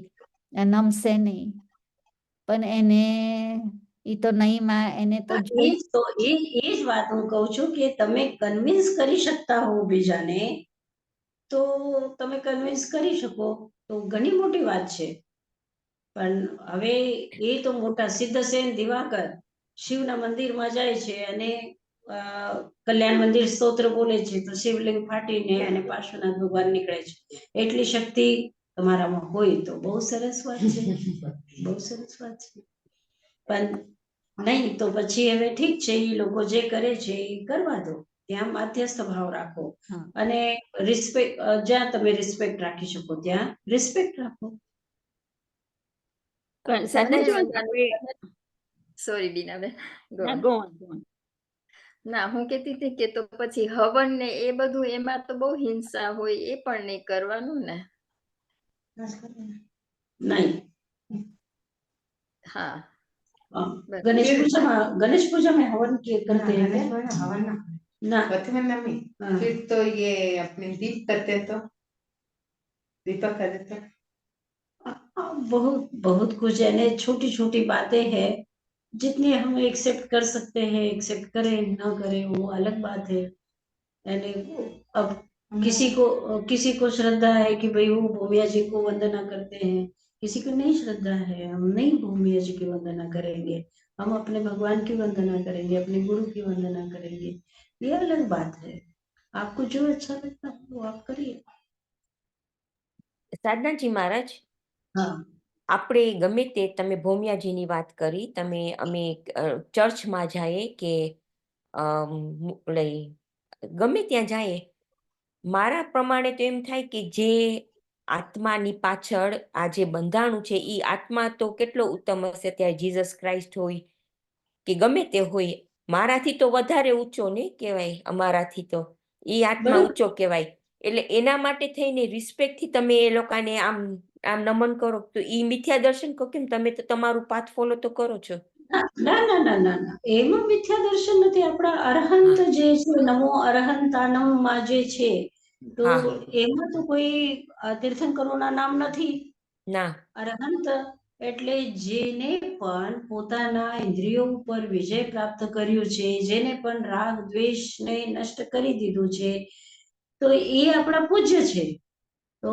નમશે નહીં, પણ એને ઈ તો નહીં માં એને તો એ જ વાત હું કહું છું કે તમે કન્વિન્સ કરી શકતા હો બીજાને તો તમે કન્વિન્સ કરી શકો તો ઘણી મોટી વાત છે. પણ હવે એ તો મોટા સિદ્ધસેન દિવાકર શિવના મંદિરમાં જાય છે અને કલ્યાણ મંદિર સ્તોત્ર બોલે છે તો શિવલિંગ ફાટીને અને પાર્શ્વનાથ ભગવાન નીકળે છે. એટલી શક્તિ તમારામાં હોય તો બહુ સરસ વાત છે, બહુ સરસ વાત છે. પણ નહીં તો પછી હવે ઠીક છે, એ લોકો જે કરે છે એ કરવા દો. ત્યાં માધ્યસ્થ ભાવ રાખો અને રિસ્પેક્ટ, જ્યાં તમે રિસ્પેક્ટ રાખી શકો ત્યાં રિસ્પેક્ટ રાખો. Sorry Binaben, go on. ના હું કહેતી હતી કે તો પછી હવન ને એ બધું એમાં તો બહુ હિંસા હોય, એ પણ નહીં કરવાનું ને. નહીં. हाँ, गणेश पूजा में हवन करते हैं हवन ना नहीं। फिर तो ये अपने दीप करते तो दीपक करते बहुत बहुत कुछ है, छोटी छोटी बातें हैं, जितनी हम एक्सेप्ट कर सकते हैं एक्सेप्ट करें ना करें वो अलग बात है. यानी अब किसी को श्रद्धा है कि भाई वो भूमिया जी को वंदना करते हैं, किसी को नहीं श्रद्धा है, हम नहीं भूमिया जी की वंदना करेंगे, हम अपने भगवान की वंदना करेंगे, अपने गुरु की वंदना करेंगे. ये अलग बात है. आपको जो अच्छा लगता है वो आप करिए. સાધનાજી મહારાજ, હા, આપણે ગમે તે તમે ભૌમિયાજીની વાત કરી, અમે ચર્ચમાં જઈએ કે ગમે ત્યાં જઈએ, મારા પ્રમાણે તો એમ થાય કે જે આત્માની પાછળ આ જે બંધાણું છે એ આત્મા તો કેટલો ઉત્તમ હશે, ત્યાં જીસસ ક્રાઇસ્ટ હોય કે ગમે તે હોય, મારાથી તો વધારે ઊંચો ને કહેવાય, અમારાથી તો એ આત્મા ઊંચો કહેવાય. એટલે એના માટે થઈને રિસ્પેક્ટ થી તમે એ લોકોને આમ નમન કરો તો ઈ મિથ્યા દર્શન કહો, કેમ તમે તો તમારું પાથ ફોલો તો કરો છો. ના ના ના ના ના, એમાં મિથ્યા દર્શન નથી. આપણા અરહંત જે છે, નમો અરહંતાનમ માં જે છે, તો એમાં તો કોઈ તીર્થંકરોના નામ નથી. ના, અરહંત એટલે જેને પણ પોતાના ઇન્દ્રિયો ઉપર વિજય પ્રાપ્ત કર્યું છે, જેને પણ રાગ દ્વેષને નષ્ટ કરી દીધું છે, તો એ આપણા પૂજ્ય છે. તો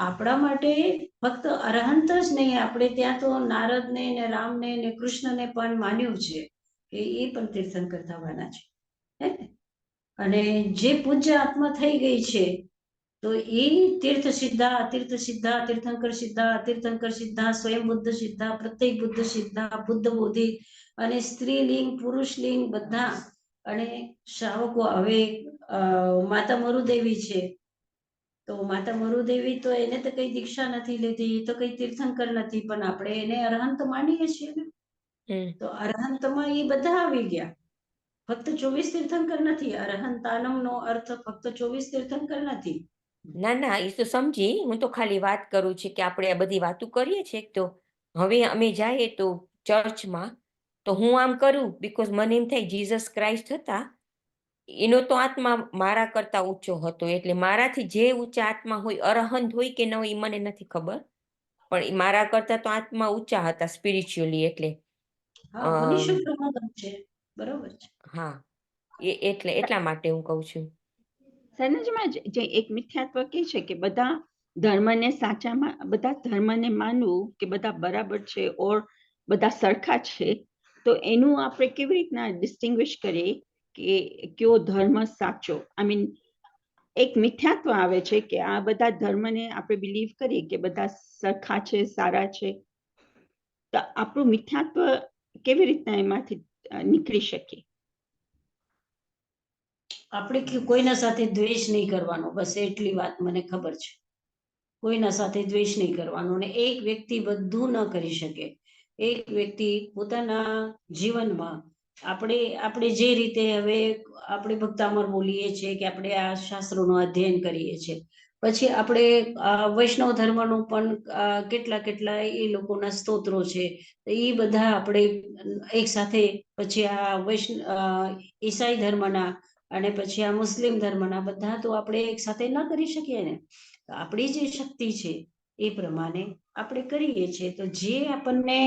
આપણા માટે ફક્ત અરહંત જ નહીં, આપણે ત્યાં તો નારદને ને રામને ને કૃષ્ણને પણ માન્યું છે કે એ પણ તીર્થંકર થવાના છે, અને જે પૂજ્ય આત્મા થઈ ગઈ છે તો એ તીર્થ સિદ્ધા, તીર્થ સિદ્ધા, તીર્થંકર સિદ્ધા, તીર્થંકર સિદ્ધા, સ્વયં બુદ્ધ સિદ્ધા, પ્રત્યેક બુદ્ધ સિદ્ધા, બુદ્ધ બોધિ, અને સ્ત્રીલિંગ પુરુષલિંગ બધા, અને શ્રાવકો. હવે માતા મરુદેવી છે તો માતા મરુદેવી તો એને તો કઈ દીક્ષા નથી લીધી, તો કઈ તીર્થંકર નથી, પણ આપણે એને અરહંત માનીએ છીએ ને. તો અરહંતમાં એ બધા આવી ગયા. ફક્ત 24 તીર્થંકર નથી. અરહંતાનમનો અર્થ ફક્ત 24 તીર્થંકર નથી. ના ના, એ તો સમજી. હું તો ખાલી વાત કરું છું કે આપણે આ બધી વાતો કરીએ છીએ. તો હવે અમે જઈએ તો ચર્ચમાં, તો હું આમ કરું બીકોઝ મને એમ થાય જીસસ ક્રાઇસ્ટ હતા, એનો તો આત્મા મારા કરતા ઊંચો હતો, એટલે મારાથી જે ઊંચા આત્મા હોય, અરહંત હોય કે ન હોય એ મને નથી ખબર, પણ ઈ મારા કરતા તો આત્મા ઊંચા હતા સ્પિરિચ્યુઅલી. એટલે હા, મનીષો પ્રમાણ છે, બરોબર છે. હા, એટલે એટલા માટે હું કહું છું. સનજમાં જે એક મિથ્યાત્વ કે છે કે બધા ધર્મને સાચામાં, બધા ધર્મને માનવું કે બધા બરાબર છે ઓર બધા સરખા છે, તો એનું આપણે કેવી રીતના ડિસ્ટિંગ્વિશ કરીએ કે કયો ધર્મ સાચો? આઈ મીન એક મિથ્યાત્વ આવે છે કે આ બધા ધર્મને આપણે બિલીવ કરીએ કે બધા સરખા છે, સારા છે, તો આપણું મિથ્યાત્વ કેવી રીતના એમાંથી નીકળી શકીએ? આપણે કોઈના સાથે દ્વેષ નહીં કરવાનો, બસ એટલી વાત મને ખબર છે. કોઈના સાથે દ્વેષ નહીં કરવાનો, અને એક વ્યક્તિ બધું ન કરી શકે. એક વ્યક્તિ પોતાના જીવનમાં આપણે જે રીતે હવે આપણે ભક્તામર બોલીએ છીએ કે આપણે આ શાસ્ત્રોનું અધ્યયન કરીએ છીએ, પછી આપણે વૈષ્ણવ ધર્મનું પણ કેટલા એ લોકોના સ્તોત્રો છે, એ બધા આપણે એક સાથે, પછી આ ઈસાઈ ધર્મના અને પછી આ મુસ્લિમ ધર્મના બધા તો આપણે એક સાથે ન કરી શકીએ ને. આપણી જે શક્તિ છે એ પ્રમાણે આપણે કરીએ છીએ. તો જે આપણને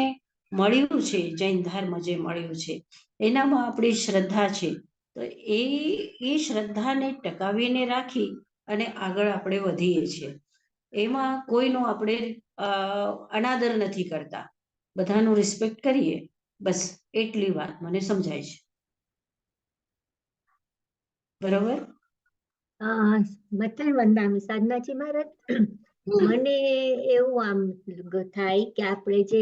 મળ્યું છે, જૈન ધર્મ જે મળ્યું છે એનામાં આપણી શ્રદ્ધા છે, તો એ શ્રદ્ધાને ટકાવીને રાખી અને આગળ આપણે વધીએ છીએ. એમાં કોઈનો આપણે અનાદર નથી કરતા, બધાનું રિસ્પેક્ટ કરીએ, બસ એટલી વાત મને સમજાય છે. બરોબર. મતલબ વંદામી સાધનાજી મહારાજ, મને એવું આમ થાય કે આપણે જે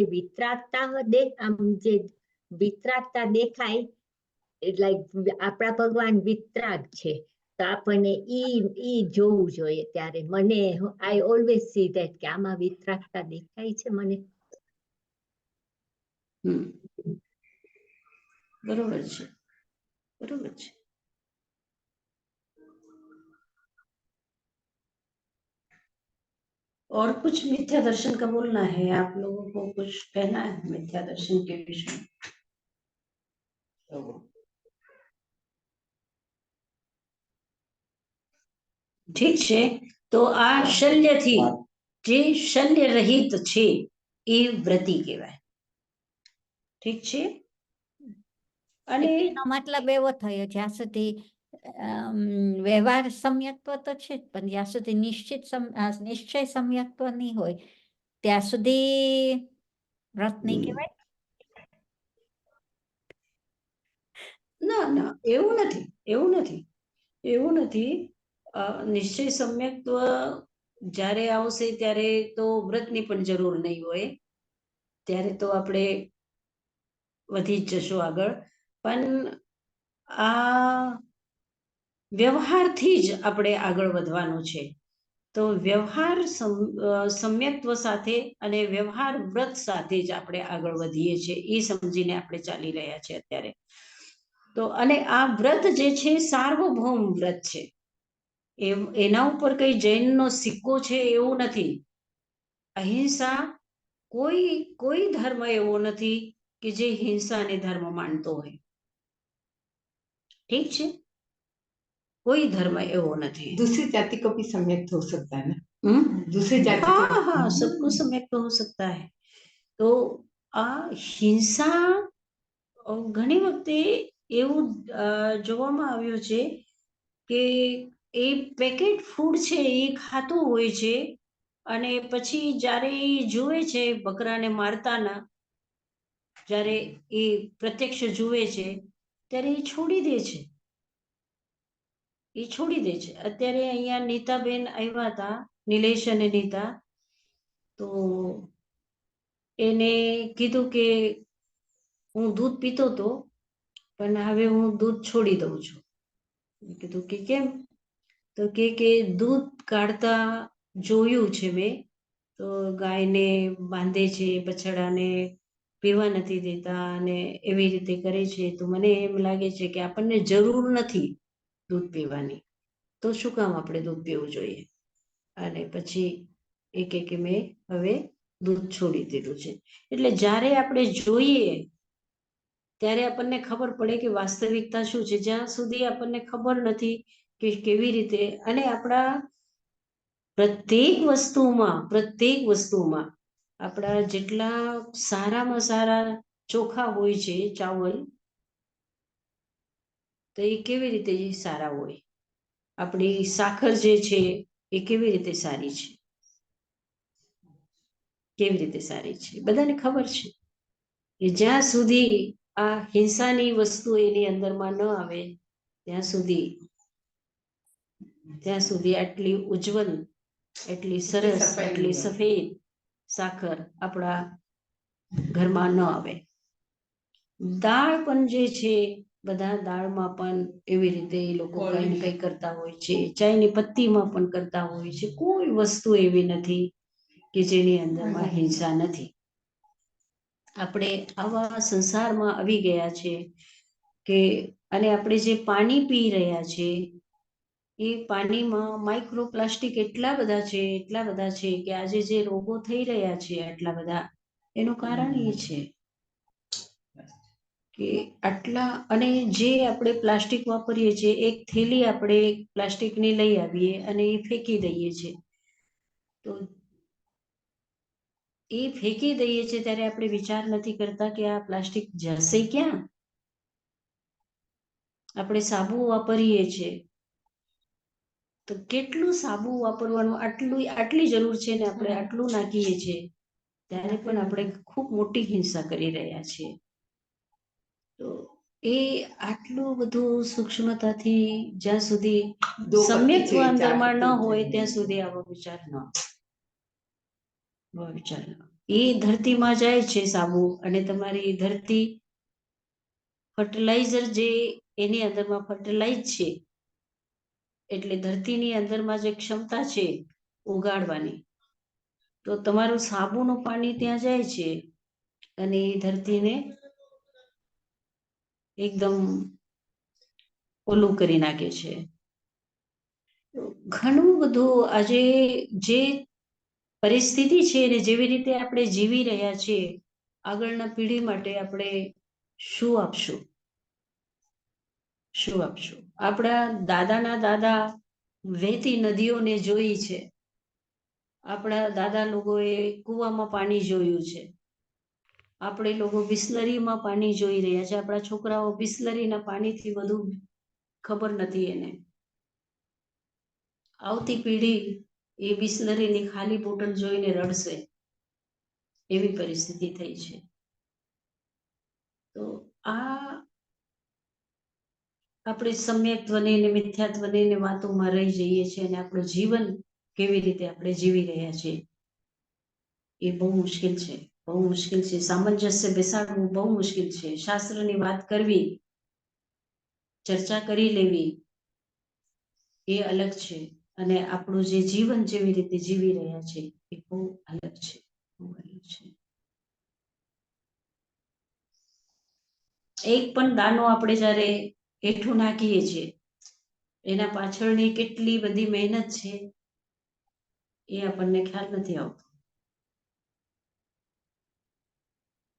વિતરાગતા દેખાય, એટલે આપણા ભગવાન વિતરાગ છે, તો આપણને ઈ જોવું જોઈએ. ત્યારે મને આઈ ઓલવેઝ સી ધેટ કે આમાં વિતરાગતા દેખાય છે મને. બરોબર છે, બરોબર છે. और कुछ मिथ्या दर्शन का बोलना है? आप लोगों को कुछ कहना है मिथ्या दर्शन के विषय में? ठीक છે. તો આ શલ્યથી જે શલ્ય રહિત છે એ વ્રતી કહેવાય. ઠીક છે. અને એનો મતલબ એવો થયો જ્યાં સુધી વ્યવહાર સમ્યક્ત્વ તો છે જ, પણ જ્યાં સુધી નિશ્ચય સમ્યક્ત્વ નહીં હોય ત્યાં સુધી વ્રત નહીં કહેવાય. ના, એવું નથી. નિશ્ચય સમ્યક્ત્વ જ્યારે આવશે ત્યારે તો વ્રતની પણ જરૂર નહીં હોય, ત્યારે તો આપણે વધી જ જશું આગળ. પણ આ વ્યવહારથી જ આપણે આગળ વધવાનું છે. તો વ્યવહાર સમ્યક્ત્વ સાથે અને વ્યવહાર વ્રત સાથે જ આપણે આગળ વધીએ છીએ, એ સમજીને આપણે ચાલી રહ્યા છીએ અત્યારે. તો અને આ વ્રત જે છે સાર્વભૌમ વ્રત છે, એના ઉપર કઈ જૈનનો સિક્કો છે એવું નથી. અહિંસા કોઈ ધર્મ એવો નથી કે જે હિંસાને ધર્મ માનતો હોય. ठीक है, कोई धर्म एवो नहीं। दूसरी जाति को भी सम्यक्त हो सकता है ना? दूसरी जाति को हाँ, सबको सम्यक्त हो सकता है. तो आ हिंसा ઘણી વખતે એવું જોવામાં આવ્યું છે કે એ પેકેટ ફૂડ છે એ ખાતું હોય છે, અને પછી જ્યારે એ જુએ છે બકરાને મારતાના, જ્યારે એ પ્રત્યક્ષ જુએ છે ત્યારે એ છોડી દે છે. અત્યારે અહીંયા નીતાબેન આવ્યા હતા, નિલેશ અને નીતા, તો એને કીધું કે હું દૂધ પીતો હતો પણ હવે હું દૂધ છોડી દઉં છું. કીધું કે કેમ? તો કે દૂધ કાઢતા જોયું છે મેં, તો ગાયને બાંધે છે, બછડાને પીવા નથી દેતા અને એવી રીતે કરે છે. તો મને એમ લાગે છે કે આપણને જરૂર નથી દૂધ પીવાની, તો શું કામ આપણે દૂધ પીવું જોઈએ? અને પછી એ કે મેં હવે દૂધ છોડી દીધું છે. એટલે જ્યારે આપણે જોઈએ ત્યારે આપણને ખબર પડે કે વાસ્તવિકતા શું છે. જ્યાં સુધી આપણને ખબર નથી કે કેવી રીતે, અને આપણા પ્રત્યેક વસ્તુમાં આપણા જેટલા સારામાં સારા ચોખા હોય છે ચાવલ, તો એ કેવી રીતે સારા હોય, આપણી સાકર જે છે એ કેવી રીતે સારી છે, કેવી રીતે સારી છે, બધાને ખબર છે કે જ્યાં સુધી આ હિંસાની વસ્તુ એની અંદરમાં ન આવે ત્યાં સુધી આટલી ઉજ્જવલ, એટલી સરસ, સફાઈ એટલી નહીં આવે. સફેદ સાકર આપણા ઘરમાં ન આવે. દાળ પણ જે છે, બધા દાળમાં પણ એવી રીતે એ લોકો કંઈ ને કંઈ કરતા હોય છે, ચાયની પત્તીમાં પણ કરતા હોય છે. કોઈ વસ્તુ એવી નથી કે જેની અંદરમાં હિંસા નથી. આપણે આવા સંસારમાં આવી ગયા છે કે, અને આપણે જે પાણી પી રહ્યા છે એ પાણીમાં માઇક્રોપ્લાસ્ટિક એટલા બધા છે કે આજે જે રોગો થઈ રહ્યા છે આટલા બધા, એનું કારણ એ છે કે આટલા, અને જે આપણે પ્લાસ્ટિક વાપરીએ છીએ, એક થેલી આપણે પ્લાસ્ટિકની લઈ આવીએ અને એ ફેંકી દઈએ છીએ, તો એ ફેંકી દઈએ છીએ ત્યારે આપણે વિચાર નથી કરતા કે આ પ્લાસ્ટિક જશે ક્યાં? આપણે સાબુ વાપરીએ છીએ તો કેટલું સાબુ વાપરવાનું, આટલી જરૂર છે ને આપણે આટલું નાખીએ છીએ, ત્યારે પણ આપણે ખૂબ મોટી હિંસા કરી રહ્યા છીએ. તો એ આટલું બધું સૂક્ષ્મતાથી જ્યાં સુધી સમ્યક્ત્વ અંદરમાં ન હોય ત્યાં સુધી આવો વિચાર ન એ ધરતીમાં જાય છે સાબુ, અને તમારી ધરતી ફર્ટિલાઇઝર જે એની અંદરમાં ફર્ટિલાઇઝ છે, એટલે ધરતીની અંદરમાં જે ક્ષમતા છે ઉગાડવાની, તો તમારું સાબુનું પાણી ત્યાં જાય છે અને એ ધરતીને એકદમ ઓલું કરી નાખે છે. ઘણું બધું આજે જે પરિસ્થિતિ છે ને જેવી રીતે આપણે જીવી રહ્યા છીએ, આગળના પેઢી માટે આપણે શું આપશું? આપણા દાદાના દાદા વહેતી નદીઓને જોઈ છે, આપણા દાદા લોકોએ કૂવામાં પાણી જોયું છે, આપણે લોકો બિસ્લરીમાં પાણી જોઈ રહ્યા છે. આપણા છોકરાઓ બિસ્લરીના પાણીથી વધુ ખબર નથી એને. આવતી પેઢી એ બિસ્લરીની ખાલી બોટલ જોઈને રડશે, એવી પરિસ્થિતિ થઈ છે. તો આ આપણે સમ્યક્ત્વની અને મિથ્યાત્વની વાતોમાં રહી જઈએ છીએ, અને આપણું જીવન કેવી રીતે આપણે જીવી રહ્યા છીએ એ બહુ મુશ્કેલ છે, બહુ મુશ્કેલ છે. સામંજસ્ય બેસાડવું બહુ મુશ્કેલ છે. શાસ્ત્રની વાત કરવી, ચર્ચા કરી લેવી એ અલગ છે, અને આપણું જે જીવન જેવી રીતે જીવી રહ્યા છે એ બહુ અલગ છે, બહુ અલગ છે. એક પણ દાણો આપણે જ્યારે હેઠું નાખીએ છીએ, એના પાછળની કેટલી બધી મહેનત છે એ આપણને ખ્યાલ નથી આવતો.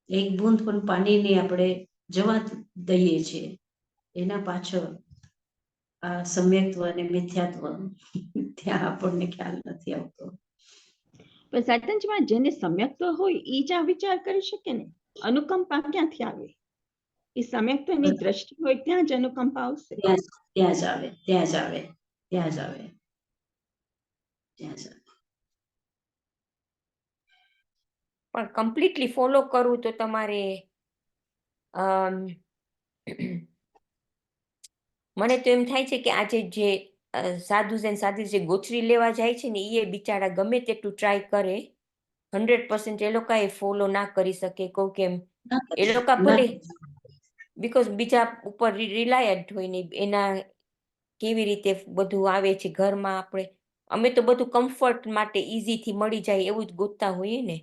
એક બૂંદ પણ પાણીની આપણે જવા દઈએ છીએ, એના પાછળ આ સમ્યક્ત્વ અને મિથ્યાત્વ ત્યાં આપણને ખ્યાલ નથી આવતો. પણ સાધનજીમાં જેને સમ્યક્ત્વ હોય એ જ આ વિચાર કરી શકે ને. અનુકંપા ક્યાંથી આવે? એ સમ્યક્ત્વની દ્રષ્ટિ હોય ત્યાં જ અનુકંપા આવશે. ત્યાં જ આવે. પણ કમ્પ્લીટલી ફોલો કરવું તો તમારે મને તો એમ થાય છે કે આજે જે સાધુ જે ગોચરી લેવા જાય છે ને એ બિચારા ગમે તેટલું ટ્રાય કરે, 100% એ લોકો એ ફોલો ના કરી શકે. કહું કેમ, એ લોકો ભલે બીકોઝ બીજા ઉપર રિલાયન્ટ હોય ને એના કેવી રીતે બધું આવે છે ઘરમાં આપણે. અમે તો બધું કમ્ફર્ટ માટે ઇઝીથી મળી જાય એવું જ ગોતતા હોઈએ ને.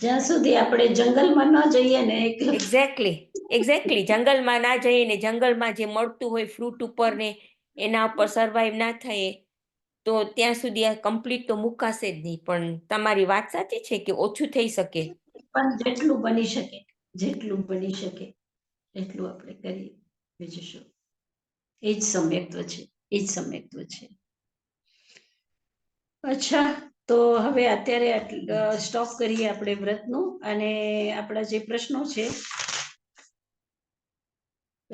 જ્યાં સુધી આપણે જંગલમાં ન જઈએ ને એક્ઝેક્ટલી જંગલમાં ના જઈએ ને જંગલમાં જે મળતું હોય ફ્રૂટ ઉપર ને એના ઉપર સર્વાઈવ ના થાય તો ત્યાં સુધી આ કમ્પ્લીટ તો મુકાશે જ નહીં. પણ તમારી વાત સાચી છે કે ઓછું થઈ શકે. પણ જેટલું બની શકે એટલું આપણે કરીએ. બીજું શું? એ જ સમ્યક્ત્વ છે. અચ્છા, તો હવે અત્યારે સ્ટોપ કરીએ આપણે વ્રતનું, અને આપણા જે પ્રશ્નો છે